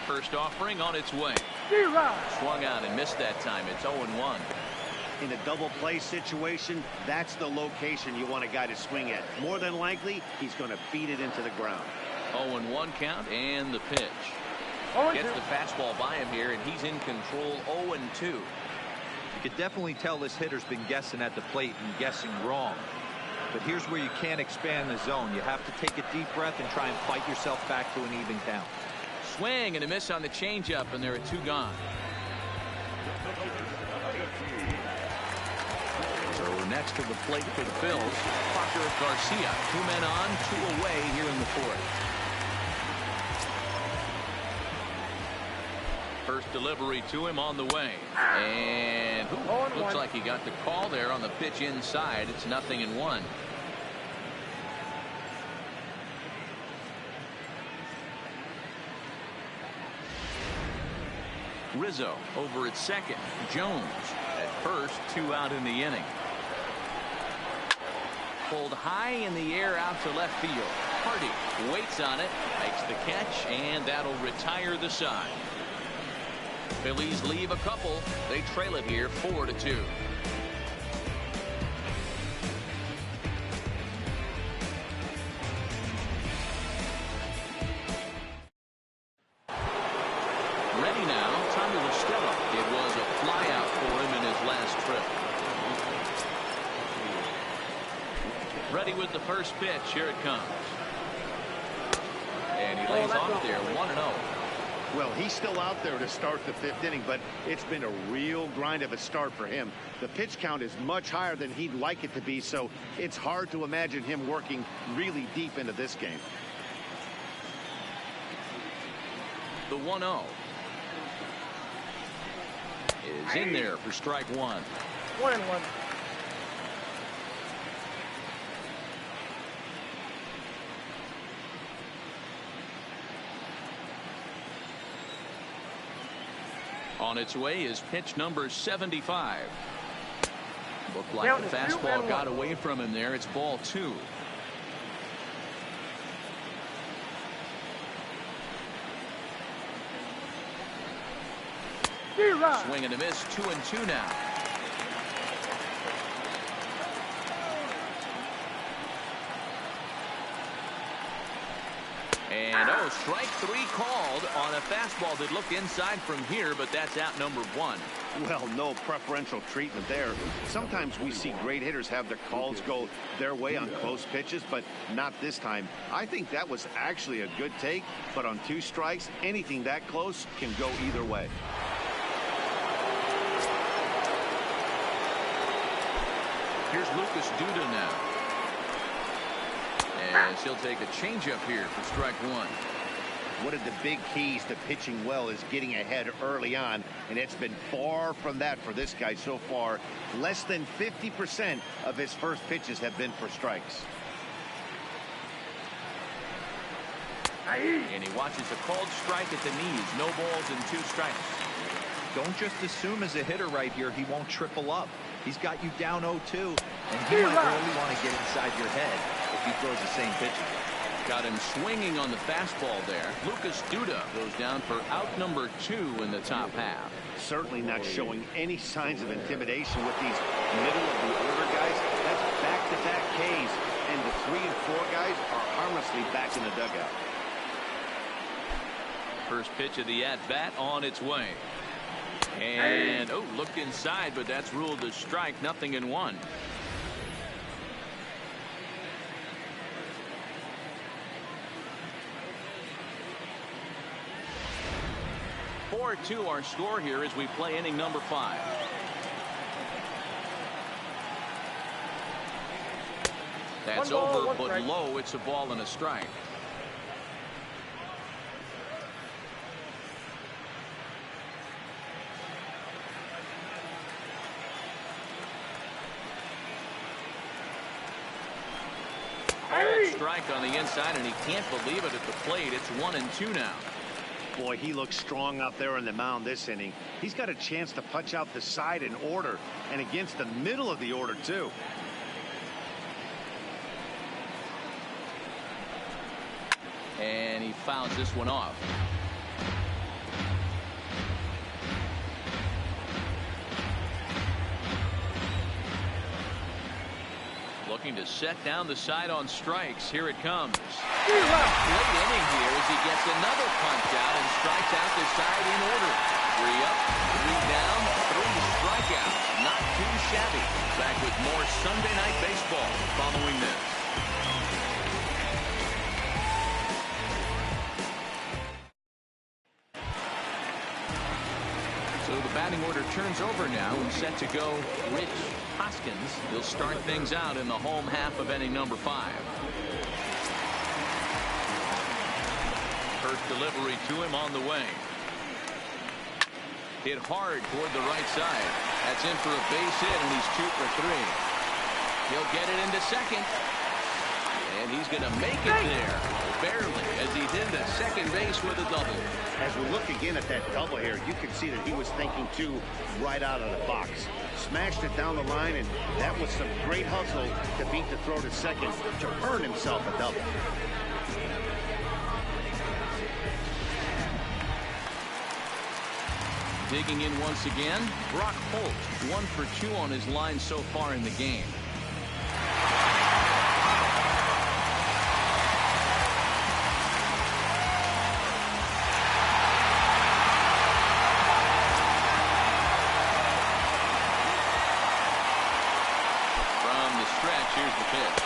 First offering on its way. Swung out and missed that time. It's 0-1. In a double play situation, that's the location you want a guy to swing at. More than likely, he's going to feed it into the ground. 0-1 count and the pitch. Gets the fastball by him here, and he's in control. 0-2. You could definitely tell this hitter's been guessing at the plate and guessing wrong. But here's where you can't expand the zone. You have to take a deep breath and try and fight yourself back to an even count. Swing and a miss on the changeup, and there are 2 gone. So next to the plate for the Phils, Parker Garcia. 2 men on, 2 away here in the 4th. First delivery to him on the way. And looks like he got the call there on the pitch inside. It's 0-1. Rizzo over at second. Jones at first. 2 out in the inning. Pulled high in the air out to left field. Hardy waits on it, makes the catch, and that'll retire the side. Phillies leave a couple. They trail it here 4-2. Ready now, Tommy Listella. It was a flyout for him in his last trip. Ready with the first pitch. Here it comes. And he lays off there 1-0. Well, he's still out there to start the 5th inning, but it's been a real grind of a start for him. The pitch count is much higher than he'd like it to be, so it's hard to imagine him working really deep into this game. The 1-0 is in there for strike 1. 1-1. On its way is pitch number 75. Looked like the fastball got away from him there. It's ball 2. Swing and a miss. 2-2 now. And strike 3 called on a fastball that looked inside from here, but that's out number 1. Well, no preferential treatment there. Sometimes we see great hitters have their calls go their way on close pitches, but not this time. I think that was actually a good take, but on 2 strikes, anything that close can go either way. Here's Lucas Duda now. As he'll take a changeup here for strike 1. One of the big keys to pitching well is getting ahead early on, and it's been far from that for this guy so far. Less than 50% of his first pitches have been for strikes. And he watches a called strike at the knees. No balls and 2 strikes. Don't just assume as a hitter right here he won't triple up. He's got you down 0-2, and he might really want to get inside your head if he throws the same pitch again. Got him swinging on the fastball there. Lucas Duda goes down for out number 2 in the top half. Certainly not showing any signs of intimidation with these middle of the order guys. That's back-to-back Ks, and the 3 and 4 guys are harmlessly back in the dugout. First pitch of the at-bat on its way. And looked inside, but that's ruled a strike. 0-1. 4-2 our score here as we play inning number 5. That's over, but low. It's a ball and a strike. Strike on the inside, and he can't believe it at the plate. It's 1-2 now. Boy, he looks strong out there on the mound this inning. He's got a chance to punch out the side in order, and against the middle of the order too. And he fouls this one off. Looking to set down the side on strikes. Here it comes. Late inning here as he gets another punch out and strikes out the side in order. 3 up, 3 down, 3 strikeouts. Not too shabby. Back with more Sunday Night Baseball following this. So the batting order turns over now and set to go Rich Hoskins. He'll start things out in the home half of inning number 5. First delivery to him on the way. Hit hard toward the right side. That's in for a base hit, and he's 2 for 3. He'll get it into second. And he's going to make it there. Barely, as he did the second base with a double. As we look again at that double here, you can see that he was thinking too right out of the box. Smashed it down the line, and that was some great hustle to beat the throw to second to earn himself a double. Digging in once again, Brock Holt, 1 for 2 on his line so far in the game. Here's the pitch.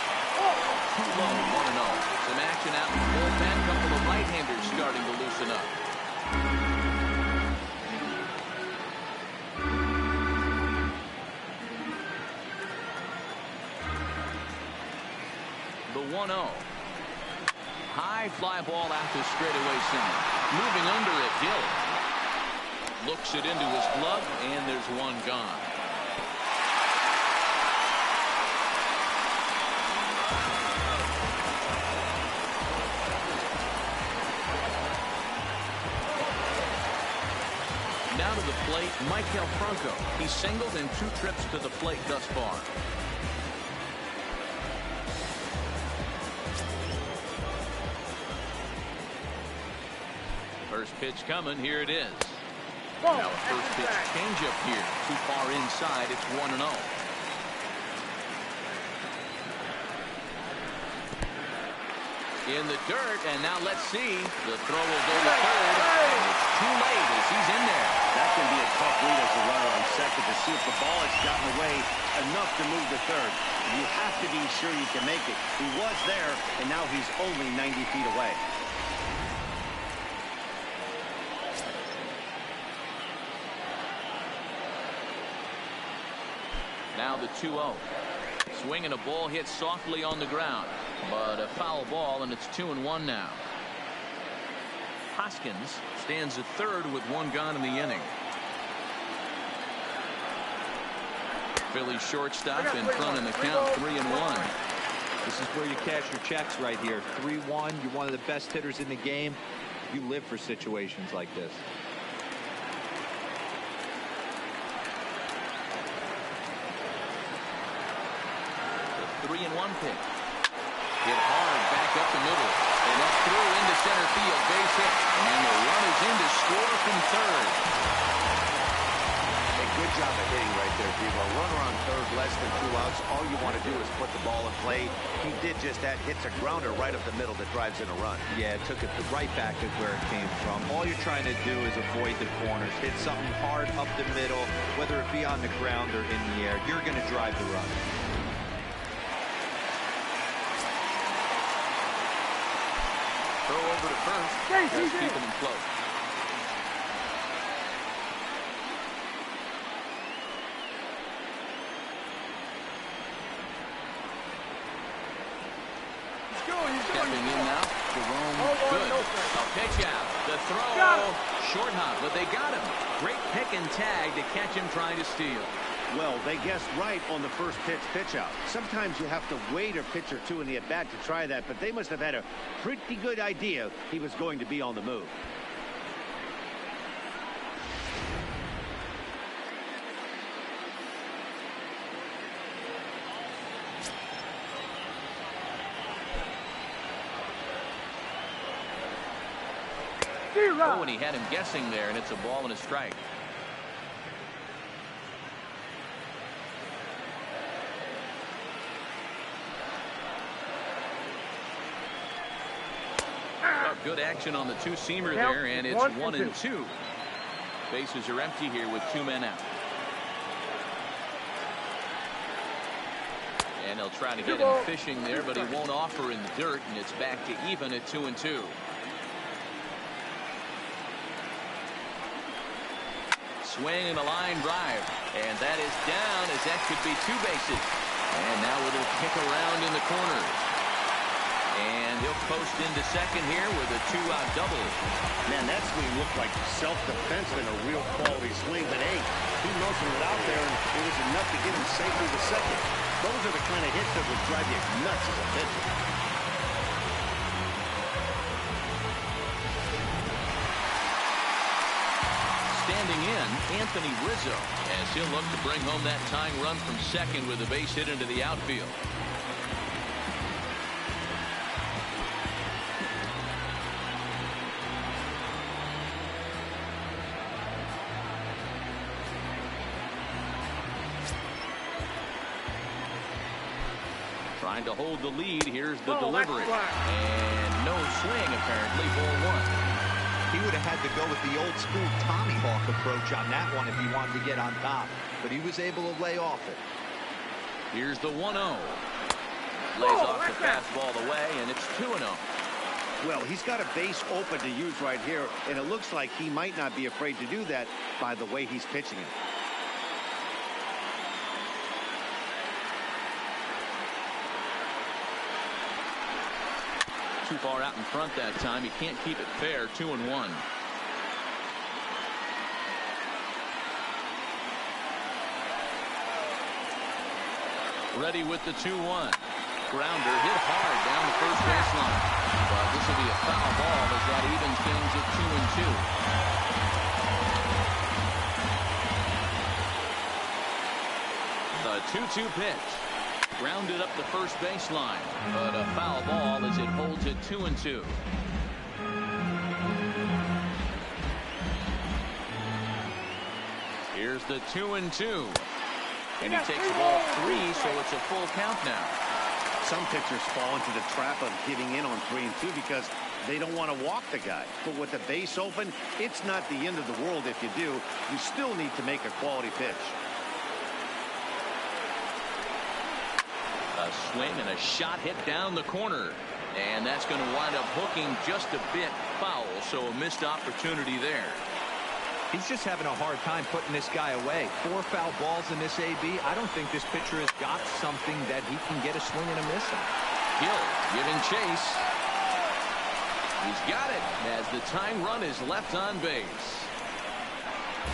Too low, 1-0. Some action out in the bullpen. Couple of right-handers starting to loosen up. The 1-0. High fly ball out to straightaway center. Moving under it, Gill. Looks it into his glove, and there's one gone. Now to the plate, Michael Franco. He's singled in 2 trips to the plate thus far. First pitch coming. Here it is. Now a first pitch changeup here. Too far inside. It's 1-0. In the dirt, and now let's see. The throw will go to third, and it's too late as he's in there. That can be a tough read as a runner on second to see if the ball has gotten away enough to move to third. You have to be sure you can make it. He was there, and now he's only 90 feet away. Now the 2-0. Swinging a ball hit softly on the ground, but a foul ball, and it's 2-1 now. Hoskins stands at third with 1 gone in the inning. Phillies shortstop in front in the count, 3-1. This is where you cash your checks right here. 3-1. You're one of the best hitters in the game. You live for situations like this. 3-1 pitch. Hit hard back back up the middle. And that's through into center field. Base hit. And the run is in to score from third. A good job of hitting right there, Devo. Runner on third, less than 2 outs. All you want to do is put the ball in play. He did just that. Hits a grounder right up the middle that drives in a run. Yeah, it took it right back at where it came from. All you're trying to do is avoid the corners. Hit something hard up the middle, whether it be on the ground or in the air. You're going to drive the run. Throw over to first. Just keeping him close. Stepping in now, Jerome. Good. A pitch out. The throw. Short hop, but they got him. Great pick and tag to catch him trying to steal. Well, they guessed right on the first pitch out. Sometimes you have to wait a pitch or two in the at-bat to try that, but they must have had a pretty good idea he was going to be on the move. Oh, and he had him guessing there, and it's a ball and a strike. Good action on the two-seamer there, and it's 1-2. Bases are empty here with 2 men out. And they'll try to get him fishing there, but he won't offer in the dirt, and it's back to even at 2-2. Swing and a line drive, and that is down as that could be 2 bases. And now it'll kick around in the corner. And he'll post into second here with a 2-out double. Man, that swing looked like self-defense and a real quality swing. But, hey, he motioned it out there, and it was enough to get him safely to second. Those are the kind of hits that would drive you nuts as a pitcher. Standing in, Anthony Rizzo, as he'll look to bring home that tying run from second with a base hit into the outfield. Trying to hold the lead. Here's the delivery. And no swing, apparently, ball 1. He would have had to go with the old school Tommy Hawk approach on that one if he wanted to get on top. But he was able to lay off it. Here's the 1-0. Lays off the fastball away, and it's 2-0. Well, he's got a base open to use right here, and it looks like he might not be afraid to do that by the way he's pitching it. Too far out in front that time. He can't keep it fair. 2-1. Ready with the 2-1. Grounder hit hard down the first baseline. But this will be a foul ball as that evens things at 2-2. The 2-2 pitch. Grounded up the first baseline, but a foul ball as it holds it 2-2. Here's the 2-2. And he takes ball 3, so it's a full count now. Some pitchers fall into the trap of giving in on 3 and 2 because they don't want to walk the guy. But with the base open, it's not the end of the world if you do. You still need to make a quality pitch. A swing and a shot hit down the corner. And that's going to wind up hooking just a bit foul, so a missed opportunity there. He's just having a hard time putting this guy away. 4 foul balls in this AB. I don't think this pitcher has got something that he can get a swing and a miss on. Hill giving chase. He's got it as the tying run is left on base.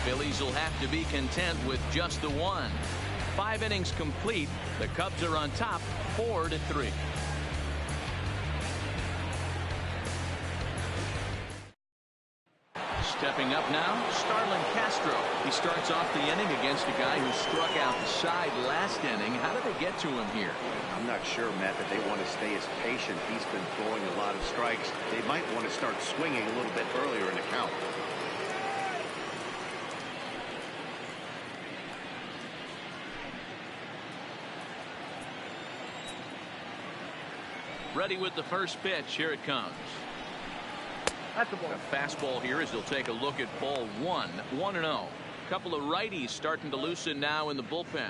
Phillies will have to be content with just the 1. 5 innings complete. The Cubs are on top 4-3. Stepping up now, Starlin Castro. He starts off the inning against a guy who struck out the side last inning. How did they get to him here? I'm not sure, Matt, that they want to stay as patient. He's been throwing a lot of strikes. They might want to start swinging a little bit earlier in the count. Ready with the first pitch. Here it comes. That's a ball. A fastball here as they'll take a look at ball 1. 1-0. Couple of righties starting to loosen now in the bullpen.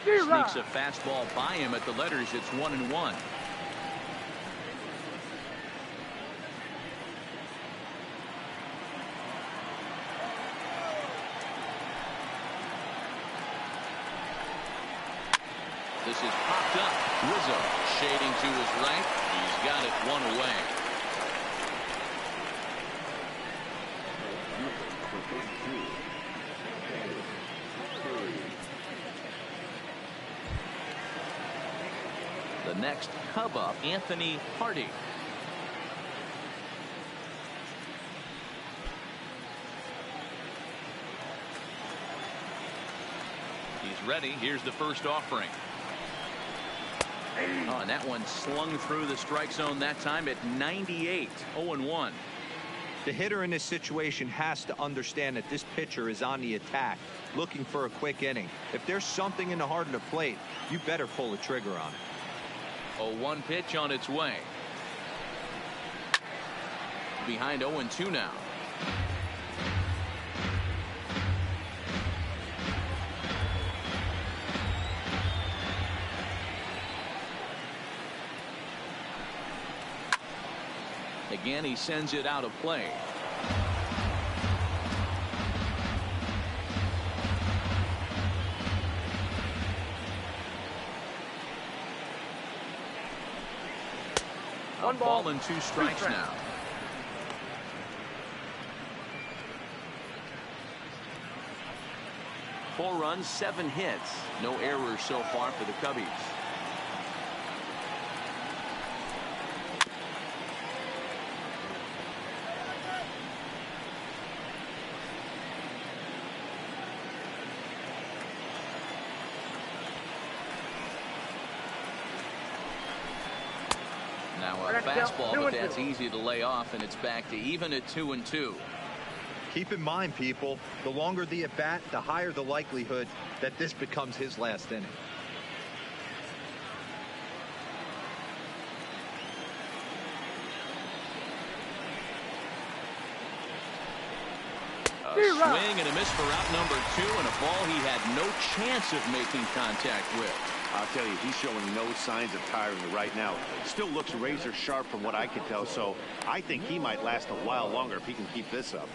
Sneaks a fastball by him at the letters. It's 1-1. This is popped up. Rizzo shading to his right. He's got it one away. The next Cub up, Anthony Hardy. He's ready. Here's the first offering. Oh, and that one slung through the strike zone that time at 98. 0-1. The hitter in this situation has to understand that this pitcher is on the attack, looking for a quick inning. If there's something in the heart of the plate, you better pull the trigger on it. 0-1 pitch on its way. Behind 0-2 now. Again, he sends it out of play. One ball and 2 strikes now. Four runs, 7 hits. No errors so far for the Cubbies. Now a fastball, but that's easy to lay off, and it's back to even at 2-2. Keep in mind, people, the longer the at bat, the higher the likelihood that this becomes his last inning. A swing and a miss for out number 2, and a ball he had no chance of making contact with. I'll tell you, he's showing no signs of tiring right now. Still looks razor sharp from what I can tell, so I think he might last a while longer if he can keep this up.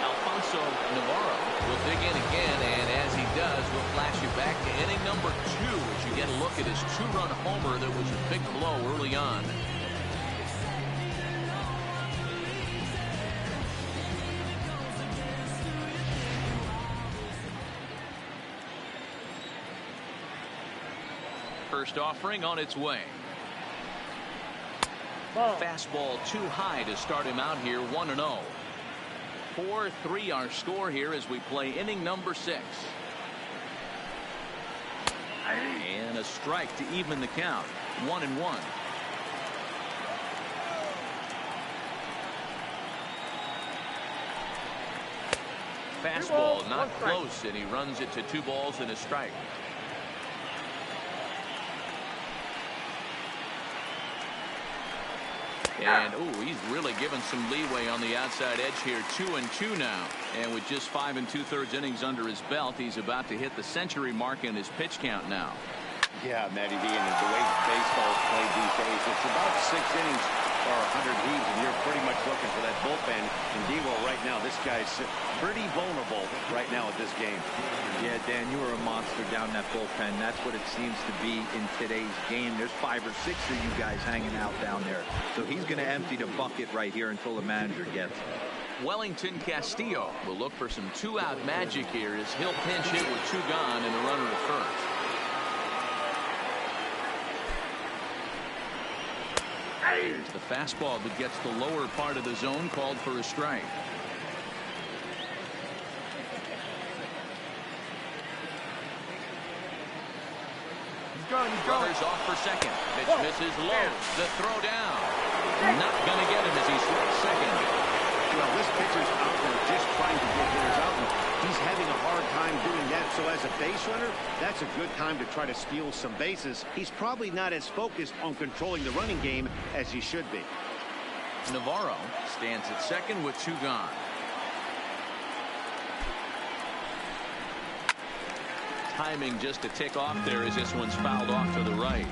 Alfonso Navarro will dig in again, and as he does, we'll flash you back to inning number 2 as you get a look at his 2-run homer that was a big blow early on. First offering on its way. Fastball too high to start him out here. 1-0. 4-3 our score here as we play inning number 6. And a strike to even the count. 1-1. Fastball not close, and he runs it to 2 balls and a strike. And, he's really given some leeway on the outside edge here. 2-2 now. And with just 5 2/3 innings under his belt, he's about to hit the century mark in his pitch count now. Yeah, Matty V, and the way baseball is played these days, it's about 6 innings or 100 heaves, and you're pretty much looking for that bullpen. And D-Well right now, this guy's pretty vulnerable right now at this game. Yeah, Dan, you were a monster down that bullpen. That's what it seems to be in today's game. There's 5 or 6 of you guys hanging out down there. So he's going to empty the bucket right here until the manager gets it. Wellington Castillo will look for some two-out magic here as he'll pinch hit with 2 gone and a runner at first. Here's the fastball that gets the lower part of the zone, called for a strike. Runners off for second. Pitch misses low. The throw down. Not going to get him as he swings second. Well, this pitcher's out there just trying to get hitters out. He's having a hard time doing that. So as a base runner, that's a good time to try to steal some bases. He's probably not as focused on controlling the running game as he should be. Navarro stands at second with 2 gone. Timing just a tick off there as this one's fouled off to the right.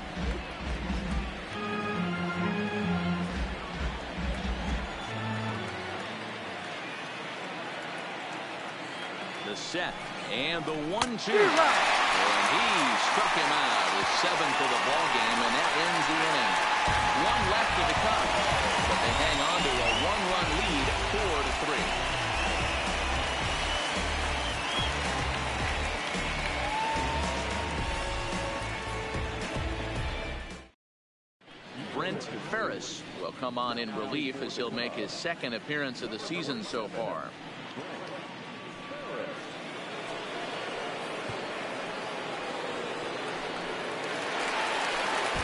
The set and the 1-2. And he struck him out with 7 for the ball game, and that ends the inning. 1 left for the Cubs, but they hang on to a 1-run lead, 4-3. Brent Ferris will come on in relief as he'll make his 2nd appearance of the season so far.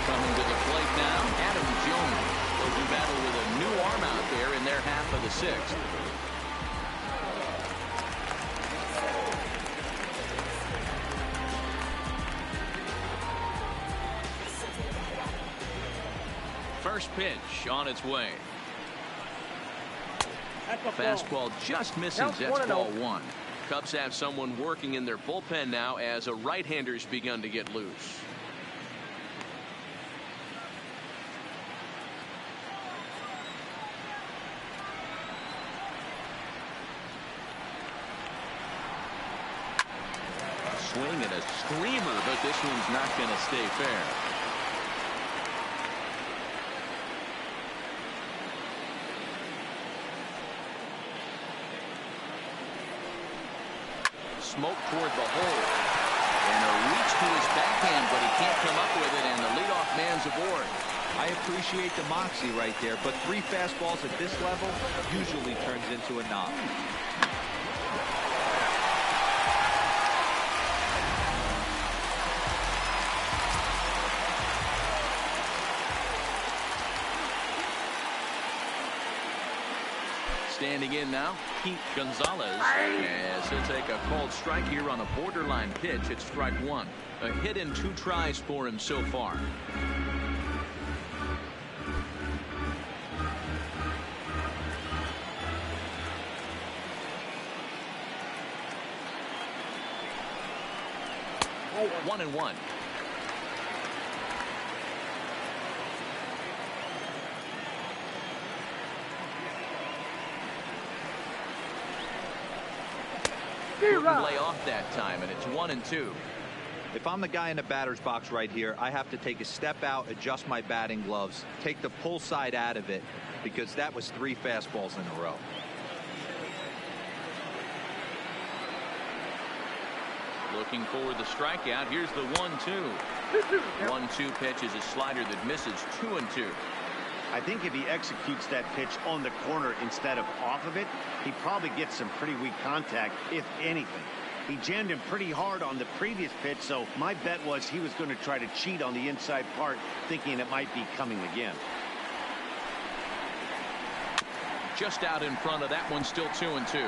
Coming to the plate now, Adam Jones will do battle with a new arm out there in their half of the 6th. First pitch on its way. Fastball just misses. That's ball 1. Cubs have someone working in their bullpen now as a right-hander's begun to get loose. Swing and a screamer, but this one's not going to stay fair. Smoke toward the hole. And a reach to his backhand, but he can't come up with it, and the leadoff man's aboard. I appreciate the moxie right there, but 3 fastballs at this level usually turns into a knock. Standing in now, Pete Gonzalez, as he'll take a called strike here on a borderline pitch. It's strike 1. A hit in 2 tries for him so far. Oh, 1-1. Couldn't lay off that time, and it's 1-2. If I'm the guy in the batter's box right here, I have to take a step out, adjust my batting gloves, take the pull side out of it, because that was 3 fastballs in a row. Looking for the strikeout. Here's the 1-2. 1-2 pitch is a slider that misses. 2-2. I think if he executes that pitch on the corner instead of off of it, he probably gets some pretty weak contact, if anything. He jammed him pretty hard on the previous pitch, so my bet was he was going to try to cheat on the inside part, thinking it might be coming again. Just out in front of that one, still 2-2.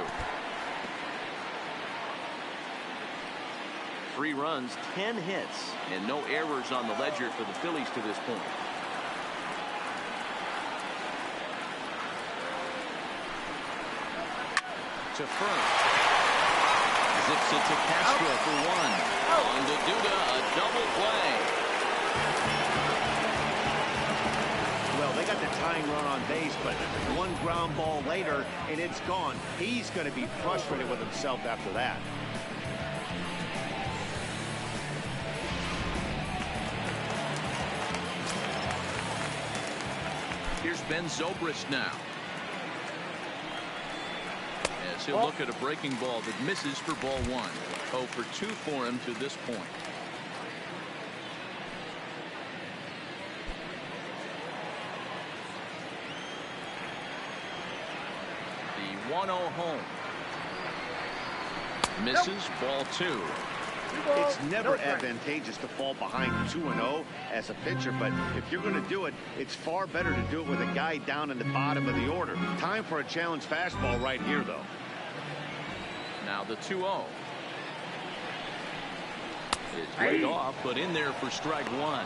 3 runs, 10 hits, and no errors on the ledger for the Phillies to this point. To first. Zips it to Castro for 1. On to Duda, a double play. Well, they got the tying run on base, but 1 ground ball later, and it's gone. He's going to be frustrated with himself after that. Here's Ben Zobrist now. as he'll look at a breaking ball that misses for ball 1. 0 for 2 for him to this point. The 1-0 home. Misses. Ball 2. It's never advantageous to fall behind 2-0 as a pitcher, but if you're going to do it, it's far better to do it with a guy down in the bottom of the order. Time for a challenge fastball right here, though. Now the 2-0. It's laid off, but in there for strike 1.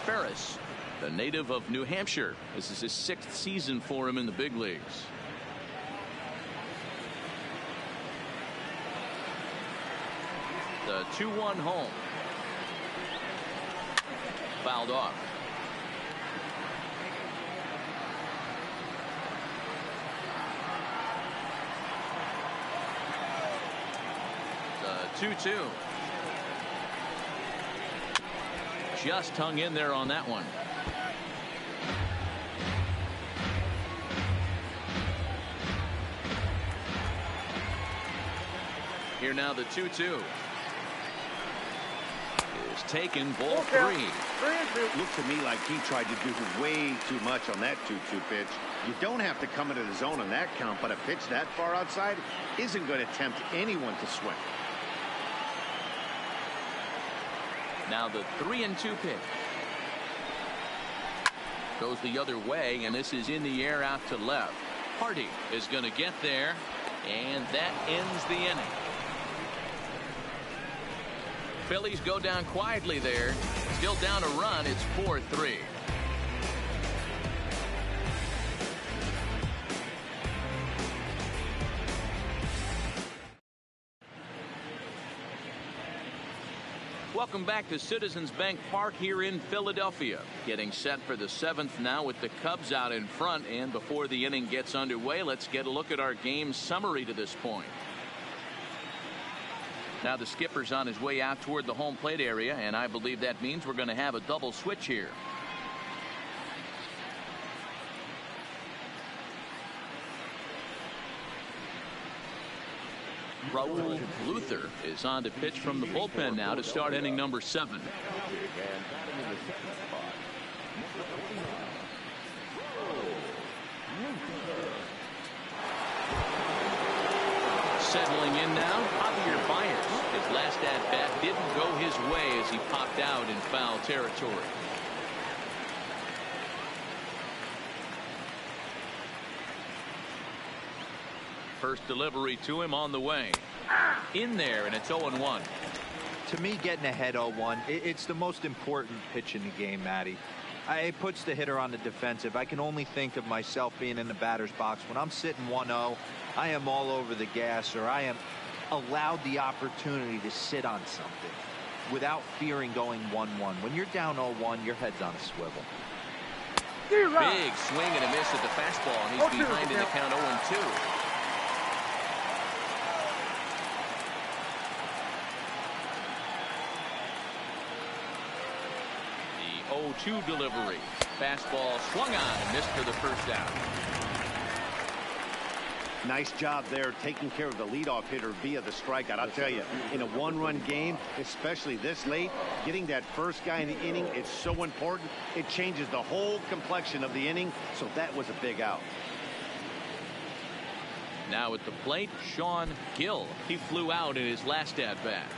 Ferris, the native of New Hampshire. This is his 6th season for him in the big leagues. The 2-1 home. Fouled off. The 2-2. Just hung in there on that one. Here now the 2-2. Taken. Ball 3. Looked to me like he tried to do way too much on that 2-2 pitch. You don't have to come into the zone on that count, but a pitch that far outside isn't going to tempt anyone to swing. Now the 3-2 pitch. Goes the other way, and this is in the air out to left. Hardy is going to get there, and that ends the inning. Phillies go down quietly there. Still down a run. It's 4-3. Welcome back to Citizens Bank Park here in Philadelphia. Getting set for the 7th now with the Cubs out in front. And before the inning gets underway, let's get a look at our game summary to this point. Now the skipper's on his way out toward the home plate area, and I believe that means we're going to have a double switch here. Raul Luther is on to pitch from the bullpen now to start inning number 7. Settling in now, Javier Baez. His last at-bat didn't go his way as he popped out in foul territory. First delivery to him on the way. In there, and it's 0-1. To me, getting ahead 0-1, it's the most important pitch in the game, Matty. It puts the hitter on the defensive. I can only think of myself being in the batter's box. When I'm sitting 1-0, I am all over the gas, or I am allowed the opportunity to sit on something without fearing going 1-1. When you're down 0-1, your head's on a swivel. Big swing and a miss at the fastball, and he's behind in the count 0-2. The 0-2 delivery. Fastball swung on and missed for the first out. Nice job there taking care of the leadoff hitter via the strikeout. I'll tell you, in a one-run game, especially this late, getting that first guy in the inning, it's so important. It changes the whole complexion of the inning, so that was a big out. Now at the plate, Sean Gill. He flew out in his last at-bat.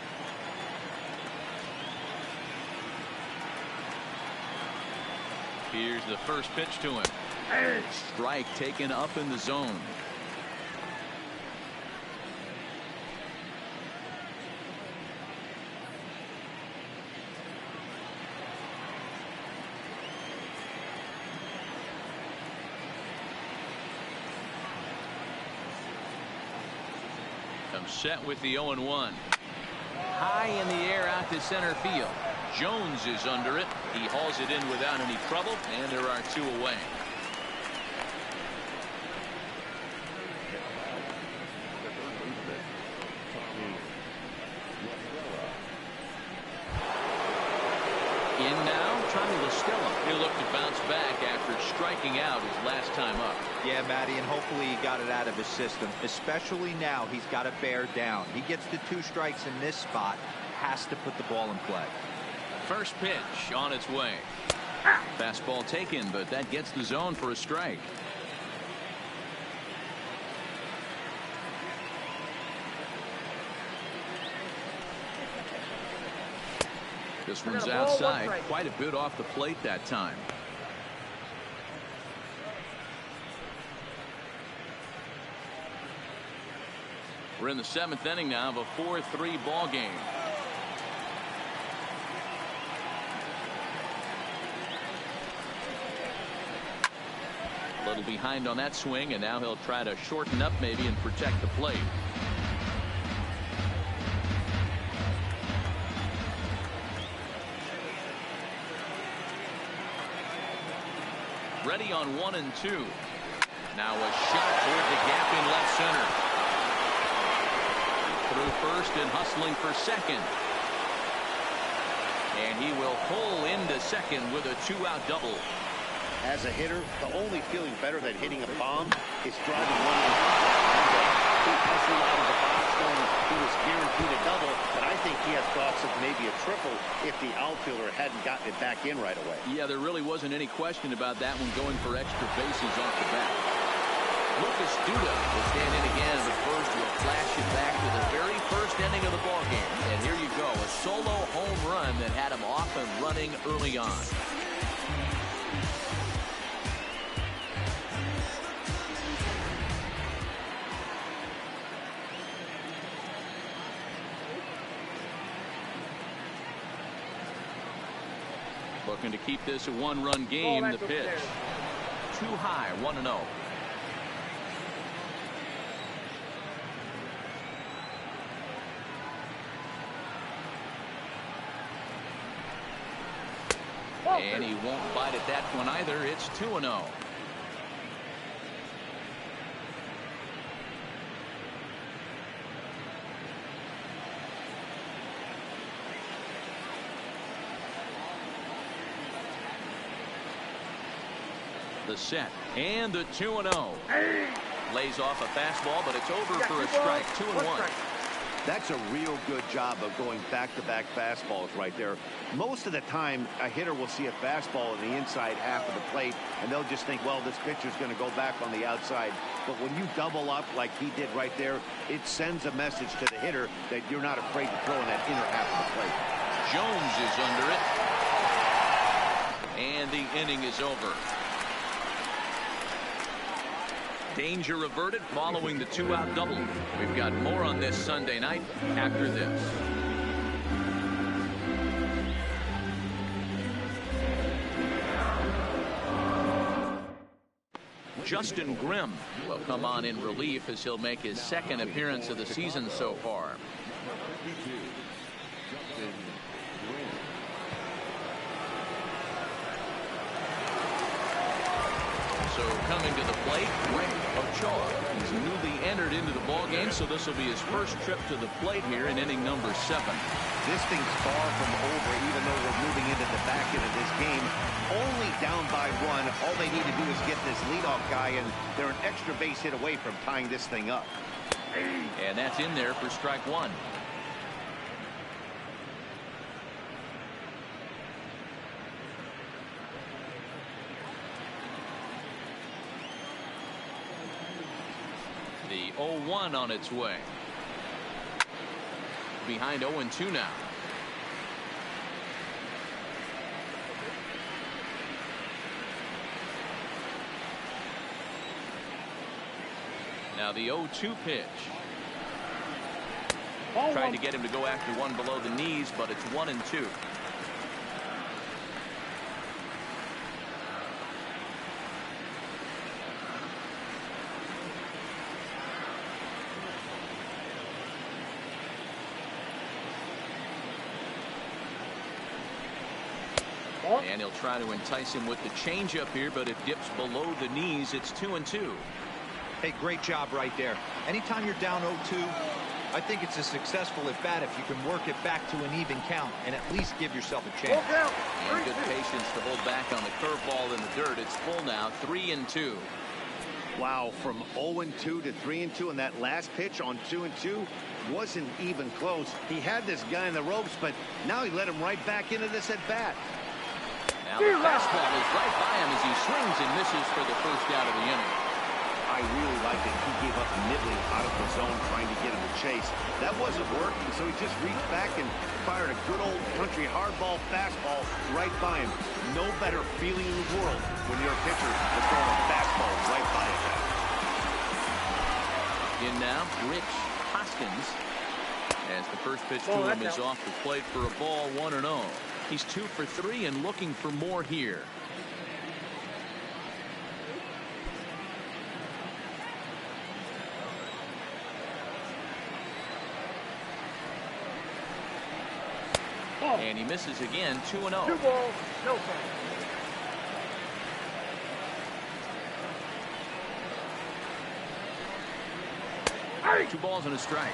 Here's the first pitch to him. Strike taken up in the zone. Comes set with the 0-1. High in the air out to center field. Jones is under it. He hauls it in without any trouble, and there are 2 away. In now, Tommy LaStella. He'll look to bounce back after striking out his last time up. Yeah, Matty, and hopefully he got it out of his system. Especially now, he's got to bear down. He gets the 2 strikes in this spot, has to put the ball in play. First pitch on its way. Fastball taken, but that gets the zone for a strike. This one's outside, quite a bit off the plate that time. We're in the 7th inning now of a 4-3 ball game. A little behind on that swing, and now he'll try to shorten up maybe and protect the plate. Ready on 1 and 2. Now a shot toward the gap in left center. Through first and hustling for second. And he will pull into second with a 2-out double. As a hitter, the only feeling better than hitting a bomb is driving one in. He hustled out of the box going he was guaranteed a double, but I think he has thoughts of maybe a triple if the outfielder hadn't gotten it back in right away. Yeah, there really wasn't any question about that one, going for extra bases off the bat. Lucas Duda will stand in again, but first we'll flash it back to the very first inning of the ballgame. And here you go, a solo home run that had him off and running early on. Looking to keep this a 1-run game. The pitch too high, 1-0. And he won't bite at that one either. It's 2-0. The set and the 2-0. Lays off a fastball, but it's over for a strike. 2-1. That's a real good job of going back-to-back fastballs right there. Most of the time, a hitter will see a fastball in the inside half of the plate, and they'll just think, well, this pitcher's going to go back on the outside. But when you double up like he did right there, it sends a message to the hitter that you're not afraid to throw in that inner half of the plate. Jones is under it. And the inning is over. Danger averted following the 2-out double. We've got more on this Sunday night after this. Justin Grimm will come on in relief as he'll make his 2nd appearance of the season so far. So coming to the plate, Rick Ochoa. He's newly entered into the ballgame, so this will be his first trip to the plate here in inning number 7. This thing's far from over, even though we're moving into the back end of this game. Only down by 1. All they need to do is get this leadoff guy, and they're an extra base hit away from tying this thing up. And that's in there for strike 1. The 0-1 on its way. Behind 0-2 now. Now the 0-2 pitch. Trying to get him to go after one below the knees, but it's 1-2. And he'll try to entice him with the changeup here, but it dips below the knees. It's 2-2. Hey, great job right there. Anytime you're down 0-2, I think it's a successful at bat if you can work it back to an even count and at least give yourself a chance. And good patience to hold back on the curveball in the dirt. It's full now, 3-2. Wow, from 0-2 to 3-2, and that last pitch on 2-2 wasn't even close. He had this guy in the ropes, but now he let him right back into this at bat. Now the fastball is right by him as he swings and misses for the first out of the inning. I really like that he gave up nibbling out of the zone trying to get him to chase. That wasn't working, so he just reached back and fired a good old country hardball fastball right by him. No better feeling in the world when you're a pitcher that's throwing a fastball right by a guy. In now, Rich Hoskins, as the first pitch to him is off the plate for a ball, 1-0. He's 2 for 3 and looking for more here. And he misses again, 2-0. 2 balls, no strike. Hey! 2 balls and a strike.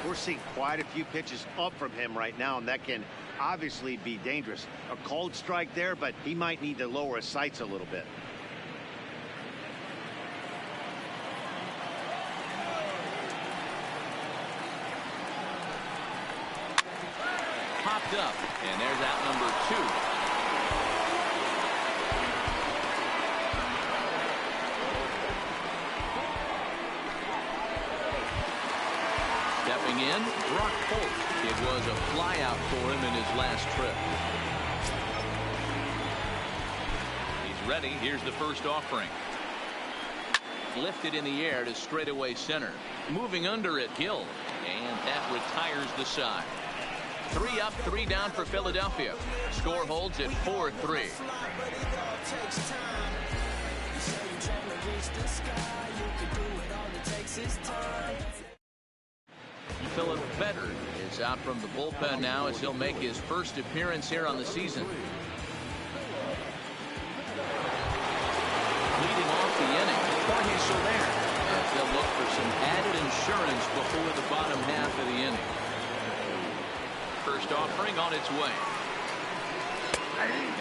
We're seeing quite a few pitches up from him right now, and that can obviously be dangerous. A cold strike there, but he might need to lower his sights a little bit. Popped up, and there's out number 2. Stepping in, Brock Holt. It was a flyout for him in his last trip. He's ready. Here's the first offering. Lifted in the air to straightaway center. Moving under it, Gill. And that retires the side. 3 up, 3 down for Philadelphia. Score holds at 4-3. Philip Vedder is out from the bullpen now as he'll make his first appearance here on the season. Leading off the inning, Jorge Soler, as they'll look for some added insurance before the bottom half of the inning. First offering on its way.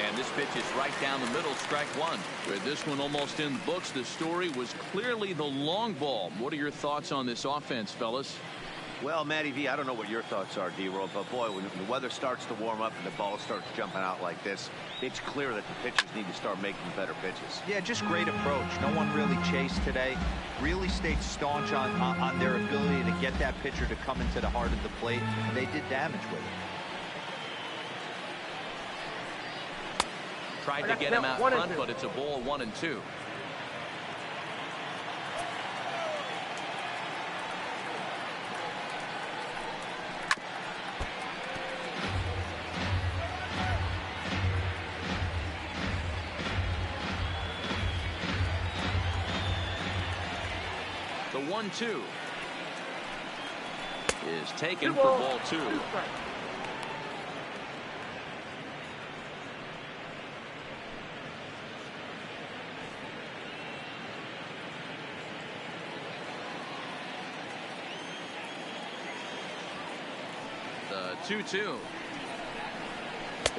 And this pitch is right down the middle, strike 1. With this one almost in the books, the story was clearly the long ball. What are your thoughts on this offense, fellas? Well, Matty V, I don't know what your thoughts are, D-Roll, but boy, when the weather starts to warm up and the ball starts jumping out like this, it's clear that the pitchers need to start making better pitches. Yeah, just great approach. No one really chased today. Really stayed staunch on their ability to get that pitcher to come into the heart of the plate, and they did damage with it. Tried to get him out front, but it's a ball, 1-2. The 1-2 is taken for ball 2. The 2-2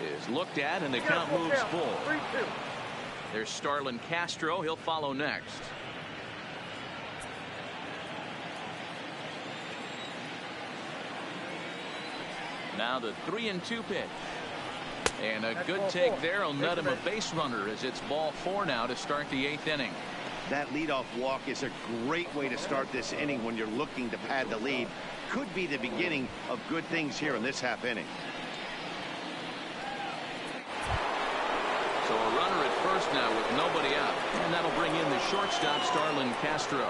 is looked at, and the count moves full. There's Starlin Castro. He'll follow next. Now the 3-2 pitch. And a good take there will net him a base runner as it's ball 4 now to start the 8th inning. That leadoff walk is a great way to start this inning when you're looking to pad the lead. Could be the beginning of good things here in this half inning. So a runner at first now with nobody out. And that'll bring in the shortstop, Starlin Castro.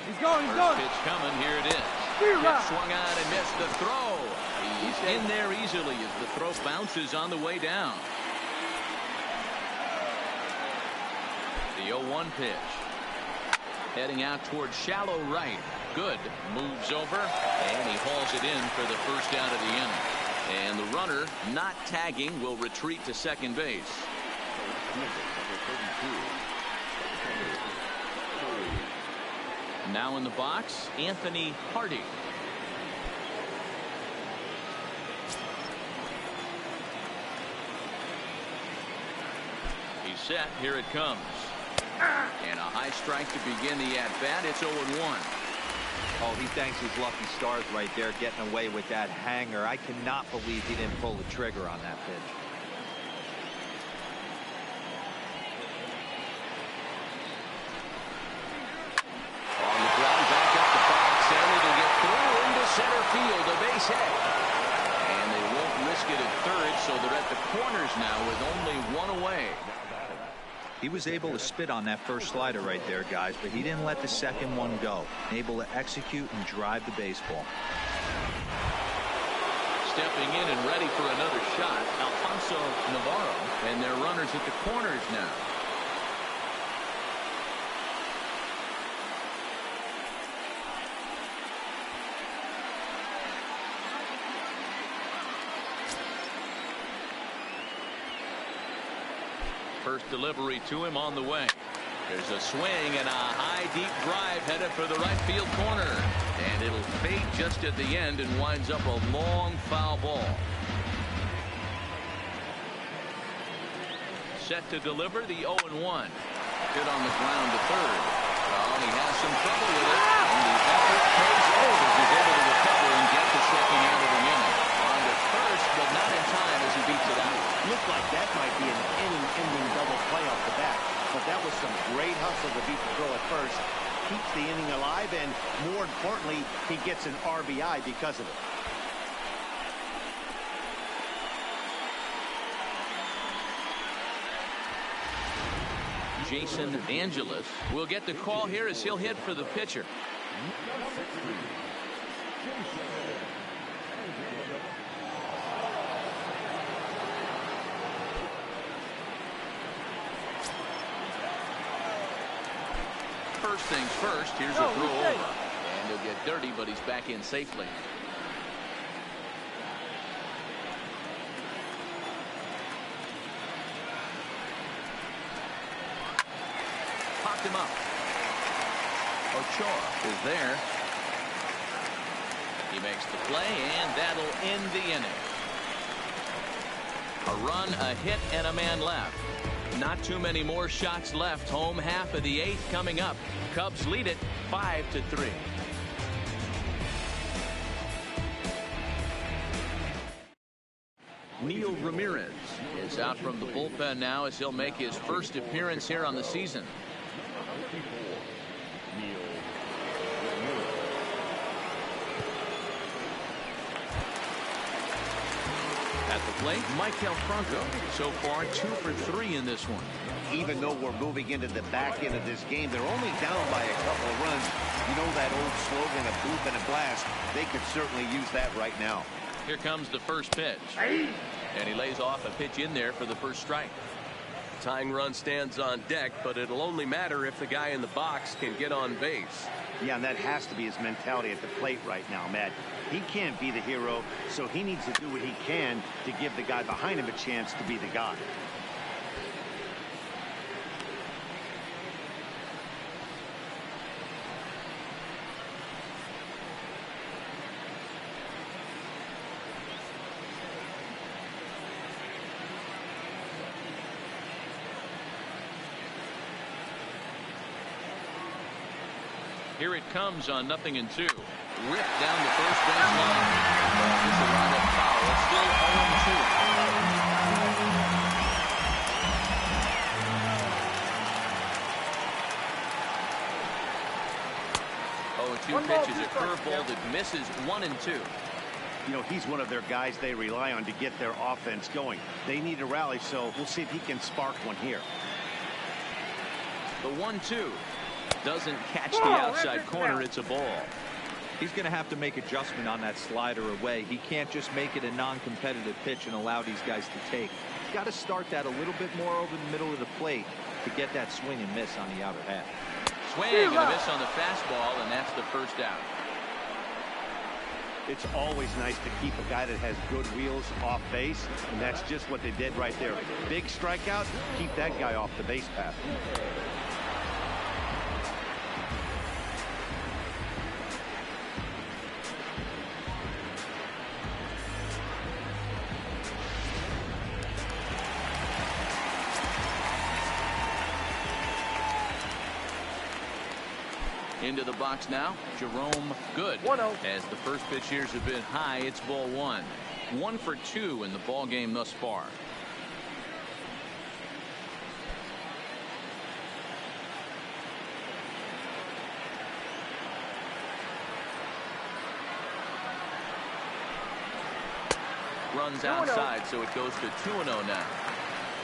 He's going. Pitch coming. Here it is. Gets swung on and missed the throw. He's in there easily as the throw bounces on the way down. The 0-1 pitch. Heading out towards shallow right. Good. Moves over, and he hauls it in for the first out of the inning. And the runner not tagging will retreat to second base. Now in the box, Anthony Hardy. He's set. Here it comes. And a high strike to begin the at-bat. It's 0-1. Oh, he thanks his lucky stars right there, getting away with that hanger. I cannot believe he didn't pull the trigger on that pitch. On the ground, back up the box, and it'll get through into center field, a base hit. And they won't risk it at third, so they're at the corners now with only one away. He was able to spit on that first slider right there, guys, but he didn't let the second one go. Able to execute and drive the baseball. Stepping in and ready for another shot, Alfonso Navarro, and their runners at the corners now. First delivery to him on the way. There's a swing and a high deep drive headed for the right field corner. And it'll fade just at the end and winds up a long foul ball. Set to deliver the 0-1. Hit on the ground to third. Well, he has some trouble with it. And the effort pays off as he's able to recover and get the second out of the inning. On to first, but not in time as he beats it out. Looked like that might be an inning-ending double play off the bat. But that was some great hustle to beat the throw at first. Keeps the inning alive, and more importantly, he gets an RBI because of it. Jason Angelis will get the call here as he'll hit for the pitcher. First things first, here's a throw over. And he'll get dirty, but he's back in safely. Popped him up. Ochoa is there. He makes the play, and that'll end the inning. A run, a hit, and a man left. Not too many more shots left. Home half of the eighth coming up. Cubs lead it 5-3. Neil Ramirez is out from the bullpen now as he'll make his first appearance here on the season. At the plate, Maikel Franco. So far, 2 for 3 in this one. Even though we're moving into the back end of this game, they're only down by a couple of runs. You know that old slogan, a boop and a blast. They could certainly use that right now. Here comes the first pitch. And he lays off a pitch in there for the first strike. Tying run stands on deck, but it'll only matter if the guy in the box can get on base. Yeah, and that has to be his mentality at the plate right now, Matt. He can't be the hero, so he needs to do what he can to give the guy behind him a chance to be the guy. Here it comes on 0-2. Ripped down the first base line. It's a roundup foul. It's still 0-2. 0-2 pitch is a curveball that misses 1-2. You know, he's one of their guys they rely on to get their offense going. They need a rally, so we'll see if he can spark one here. The 1-2. Doesn't catch the outside corner. It's a ball. He's going to have to make adjustment on that slider away. He can't just make it a non-competitive pitch and allow these guys to take. He's got to start that a little bit more over the middle of the plate to get that swing and miss on the outer half. Swing and a miss on the fastball, and that's the first out. It's always nice to keep a guy that has good wheels off base, and that's just what they did right there. Big strikeout, keep that guy off the base path. Into the box now, Jerome Good. 1-0. As the first pitch here is a bit high, it's ball one. 1 for 2 in the ball game thus far. Runs outside, so it goes to 2-0 now.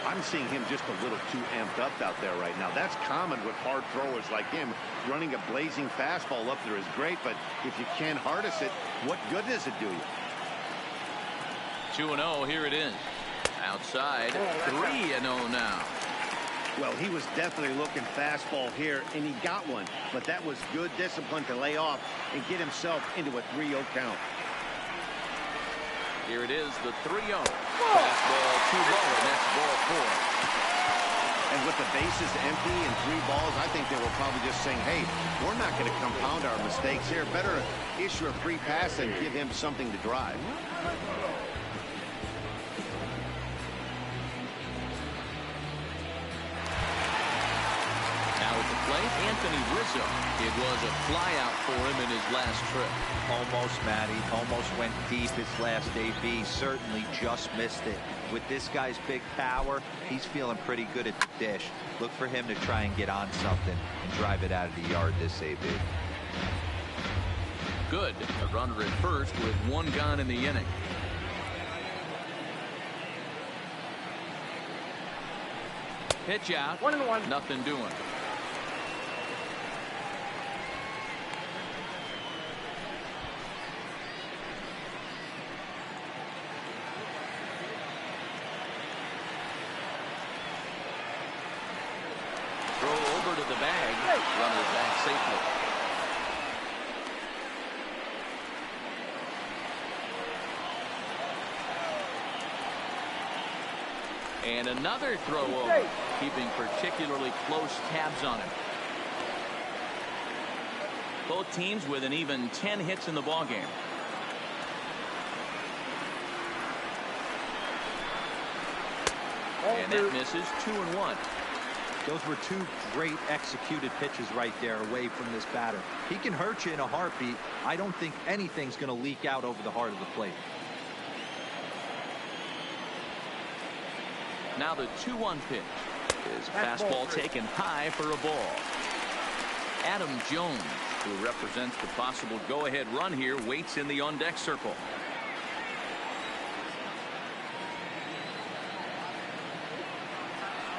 I'm seeing him just a little too amped up out there right now. That's common with hard throwers like him. Running a blazing fastball up there is great, but if you can't harness it, what good does it do you? 2-0, here it is. Outside, 3-0 now. Well, he was definitely looking fastball here, and he got one. But that was good discipline to lay off and get himself into a 3-0 count. Here it is, the 3-0. Fastball too low, and that's ball 4. And with the bases empty and 3 balls, I think they were probably just saying, hey, we're not going to compound our mistakes here. Better issue a free pass and give him something to drive. Anthony Rizzo. It was a flyout for him in his last trip. Almost, Matty. Almost went deep his last AB. Certainly just missed it. With this guy's big power, he's feeling pretty good at the dish. Look for him to try and get on something and drive it out of the yard this AB. Good. A runner at first with 1 gone in the inning. Pitch out. 1-1. Nothing doing. To the bag, runners back safely. And another throw over, keeping particularly close tabs on him. Both teams with an even 10 hits in the ball game. And that misses. 2-1. Those were 2 great executed pitches right there away from this batter. He can hurt you in a heartbeat. I don't think anything's going to leak out over the heart of the plate. Now the 2-1 pitch is fastball taken high for a ball. Adam Jones, who represents the possible go-ahead run here, waits in the on-deck circle.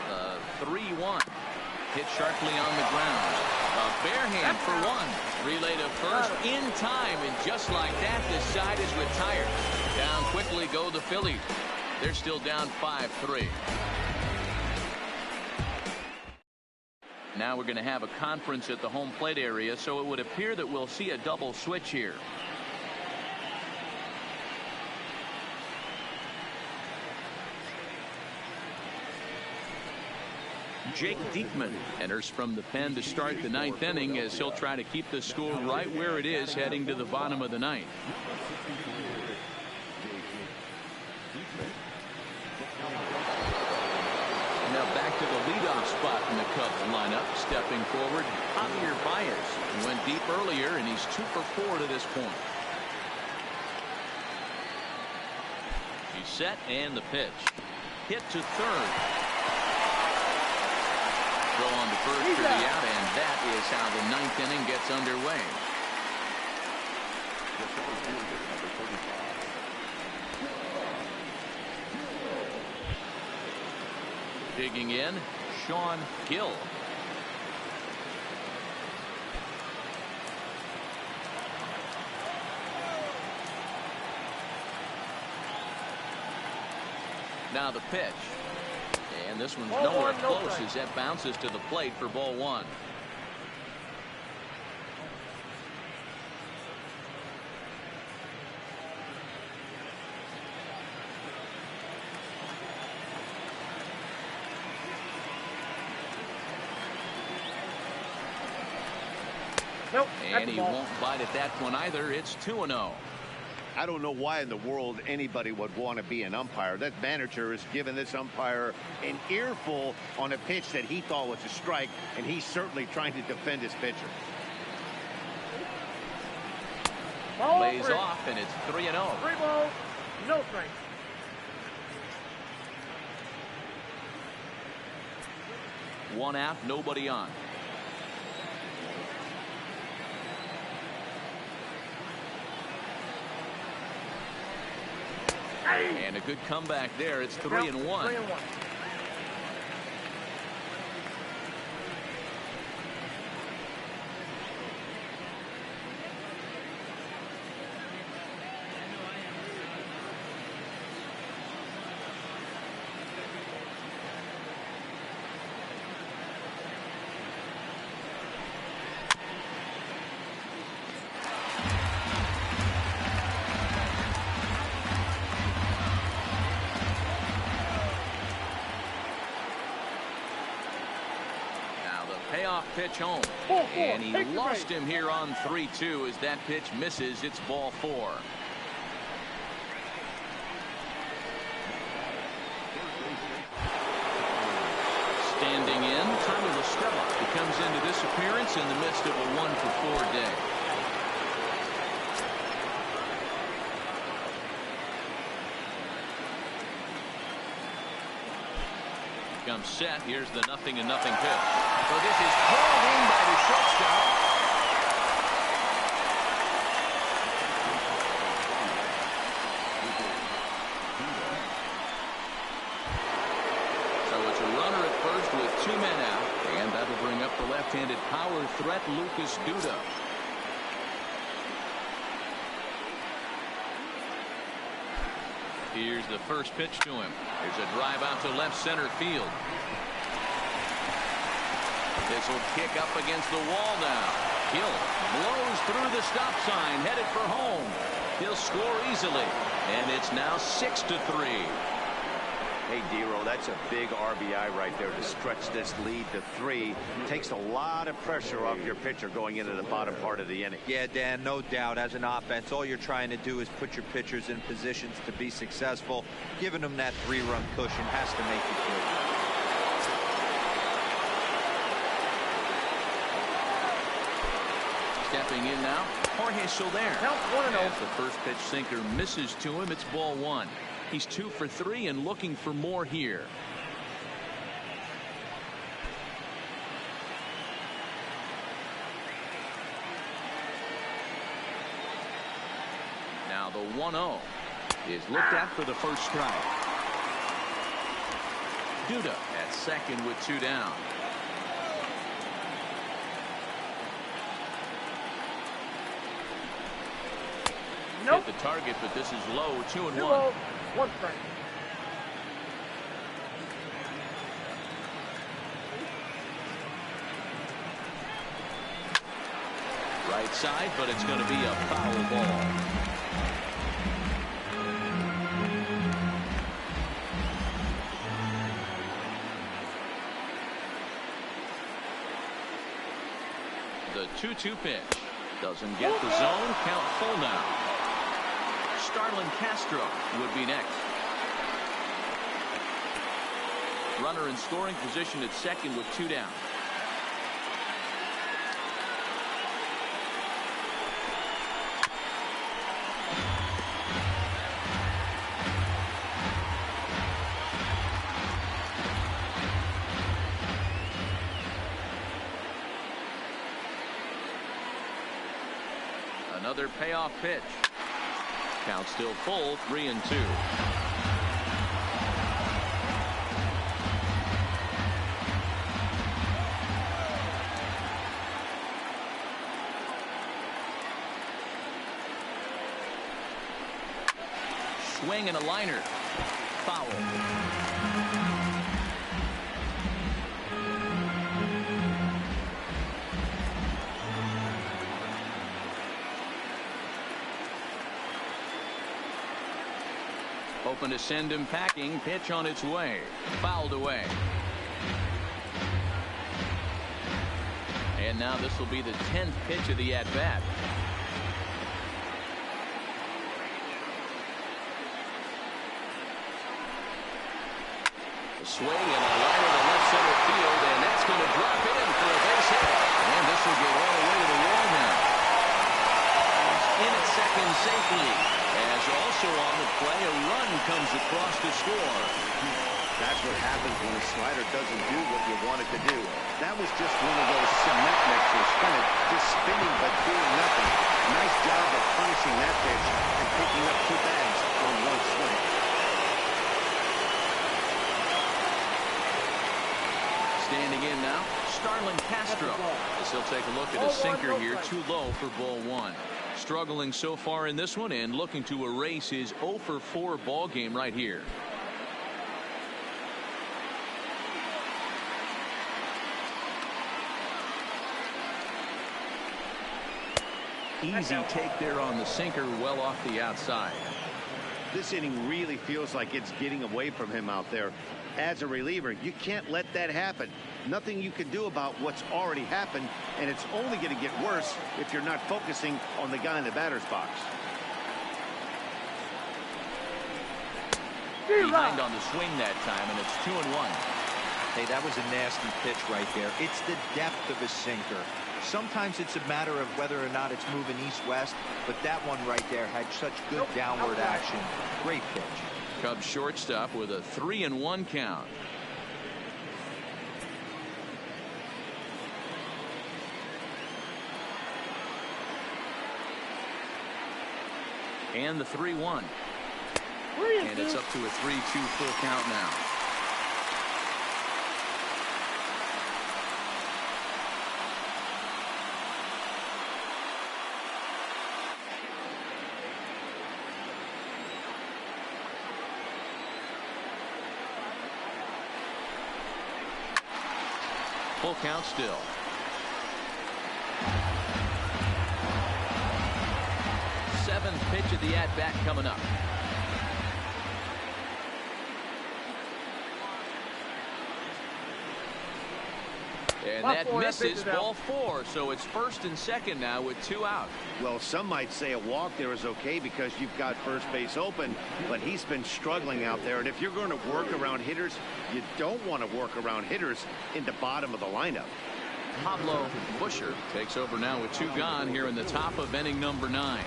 The 3-1. Hit sharply on the ground. A bare hand for 1. Relay to first in time, and just like that, this side is retired. Down quickly go the Phillies. They're still down 5-3. Now we're going to have a conference at the home plate area, so it would appear that we'll see a double switch here. Jake Diekman enters from the pen to start the 9th inning, as he'll try to keep the score right where it is heading to the bottom of the 9th. Now back to the leadoff spot in the Cubs lineup. Stepping forward, Javier Baez. He went deep earlier, and he's 2 for 4 to this point. He's set, and the pitch. Hit to third. Throw on to first for the out, and that is how the 9th inning gets underway. Digging in, Sean Gill. Now the pitch. And this one's nowhere close as that bounces to the plate for ball 1. Nope. And he won't bite at that one either. It's 2-0. I don't know why in the world anybody would want to be an umpire. That manager has given this umpire an earful on a pitch that he thought was a strike, and he's certainly trying to defend his pitcher. Lays off, and it's 3-0. 3 balls, no strikes. One out, nobody on. And a good comeback there. It's 3-1. 3-1. Payoff pitch home. And he lost him here on 3-2 as that pitch misses. It's ball 4. Standing in, Tommy LaStella. He comes into this appearance in the midst of a 1-for-4 day. Comes set. Here's the 0-0 pitch. So this is pulled in by the shortstop. So it's a runner at first with 2 men out, and that'll bring up the left-handed power threat, Lucas Duda. Here's the first pitch to him. There's a drive out to left center field. This will kick up against the wall now. Hill blows through the stop sign, headed for home. He'll score easily, and it's now 6-3. Hey, Dero, that's a big RBI right there to stretch this lead to 3. Takes a lot of pressure off your pitcher going into the bottom part of the inning. Yeah, Dan, no doubt. As an offense, all you're trying to do is put your pitchers in positions to be successful. Giving them that 3-run cushion has to make you feel. Stepping in now, Jorge Soler. Count 1-0. As the first pitch sinker misses to him, it's ball 1. He's 2 for 3 and looking for more here. Now the 1-0 is looked at for the first strike. Duda at second with 2 down. Nope. Hit the target, but this is low. 2-1. 2 balls, 1 strike. Right side, but it's going to be a foul ball. The 2-2 pitch doesn't get the zone. Count full now. Starlin Castro would be next. Runner in scoring position at second with 2 down. Another payoff pitch. Count still full, 3-2. Swing and a liner. Foul. Open to send him packing. Pitch on its way. Fouled away. And now this will be the 10th pitch of the at-bat. A swing and a liner to left center field, and that's going to drop in for a base hit. And this will get all the way to the wall now. He's in at second safely. As also on the play, a run comes across to score. That's what happens when a slider doesn't do what you want it to do. That was just one of those cement mixers, kind of just spinning but doing nothing. Nice job of punishing that pitch and picking up 2 bags on 1 swing. Standing in now, Starlin Castro, as he'll take a look at a sinker here, too low for ball 1. Struggling so far in this one and looking to erase his 0 for 4 ball game right here. Easy take there on the sinker, well off the outside. This inning really feels like it's getting away from him out there. As a reliever, you can't let that happen. Nothing you can do about what's already happened, and it's only going to get worse if you're not focusing on the guy in the batter's box. Behind on the swing that time, and it's 2-1. Hey, that was a nasty pitch right there. It's the depth of his sinker. Sometimes it's a matter of whether or not it's moving east-west, but that one right there had such good downward action. Great pitch. Cubs shortstop with a 3-1 count. And the 3-1. And it's up to a 3-2 full count now. Full count still. Seventh pitch of the at-bat coming up. And that misses, ball 4, so it's first and second now with 2 out. Well, some might say a walk there is okay because you've got first base open, but he's been struggling out there. And if you're going to work around hitters, you don't want to work around hitters in the bottom of the lineup. Pablo Buscher takes over now with 2 gone here in the top of inning number 9.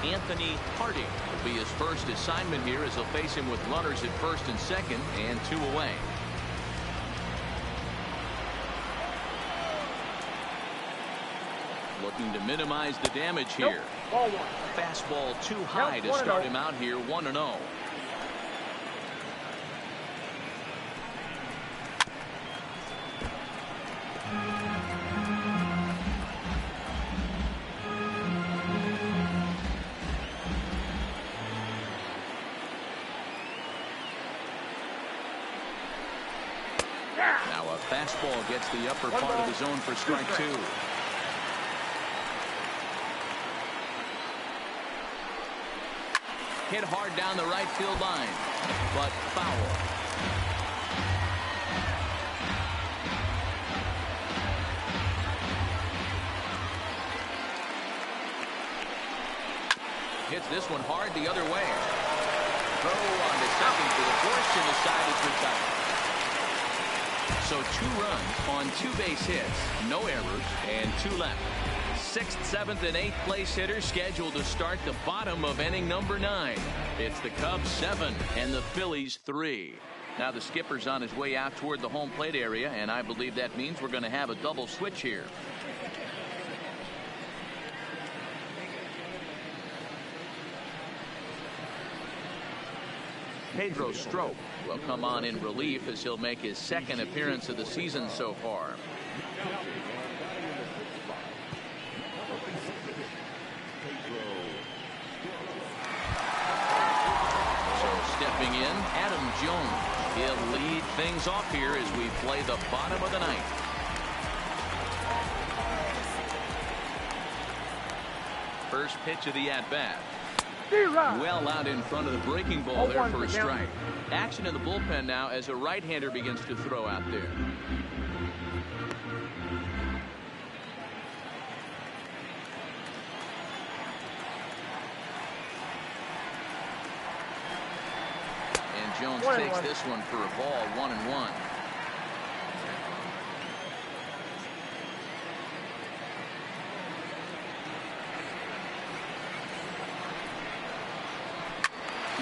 Anthony Harding will be his first assignment here as he'll face him with runners at first and second and 2 away. Looking to minimize the damage here. Ball 1. Fastball too high to start him out here 1-0. Now a fastball gets the upper part of the zone for strike 2. Hit hard down the right field line, but foul. Hits this one hard the other way. Throw on to second for the force, and the side is retired. So 2 runs on 2 base hits, no errors, and 2 left. 6th, 7th, and 8th place hitters scheduled to start the bottom of inning number 9. It's the Cubs 7 and the Phillies 3. Now the skipper's on his way out toward the home plate area, and I believe that means we're going to have a double switch here. Pedro Strop will come on in relief as he'll make his 2nd appearance of the season so far. So stepping in, Adam Jones. He'll lead things off here as we play the bottom of the 9th. First pitch of the at-bat. D-Rod. Well out in front of the breaking ball there for a strike. Action in the bullpen now as a right-hander begins to throw out there. And Jones takes this one for a ball, 1-1.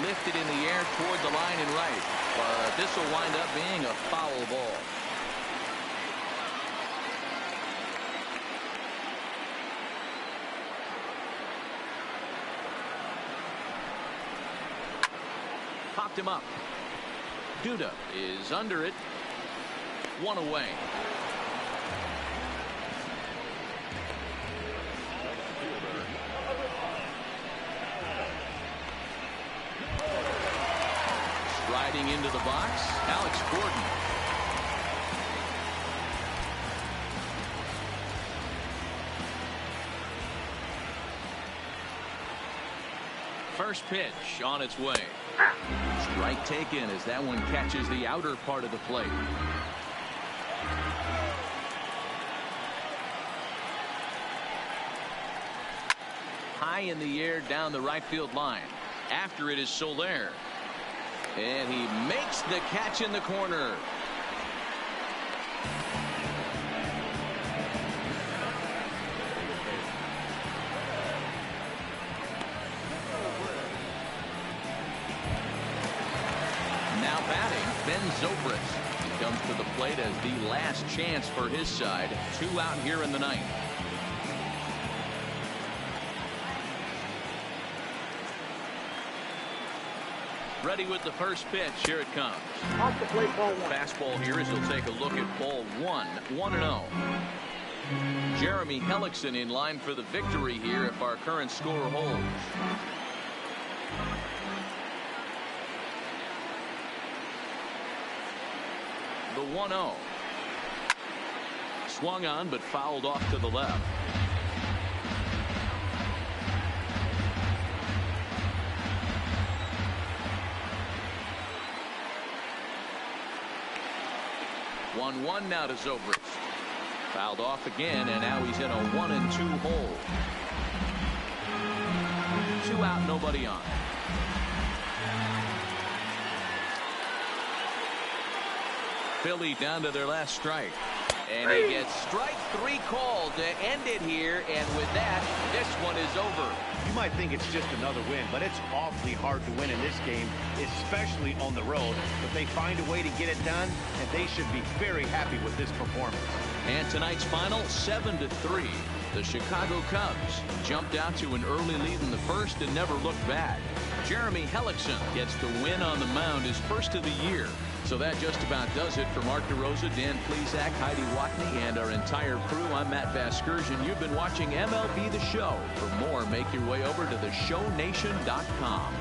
Lifted in the air toward the line and right. But this will wind up being a foul ball. Popped him up. Duda is under it. One away. Riding into the box, Alex Gordon. First pitch on its way. Strike taken as that one catches the outer part of the plate. High in the air down the right field line. After it is Soler. And he makes the catch in the corner. Now batting, Ben Zobrist. He comes to the plate as the last chance for his side. 2 out here in the ninth. Ready with the first pitch. Here it comes. Off the plate, ball 1. Fastball here as he'll take a look at ball 1. 1-0. Jeremy Hellickson in line for the victory here if our current score holds. The 1-0. Swung on but fouled off to the left. One now to Zobrist. Fouled off again, and now he's in a 1-2 hole. 2 out, nobody on. Philly down to their last strike. And he gets strike 3 called to end it here, and with that, this one is over. You might think it's just another win, but it's awfully hard to win in this game, especially on the road. But they find a way to get it done, and they should be very happy with this performance. And tonight's final, 7-3. The Chicago Cubs jumped out to an early lead in the first and never looked back. Jeremy Hellickson gets the win on the mound, his first of the year. So that just about does it for Mark DeRosa, Dan Plesac, Heidi Watney, and our entire crew. I'm Matt Vasgersian. You've been watching MLB The Show. For more, make your way over to theshownation.com.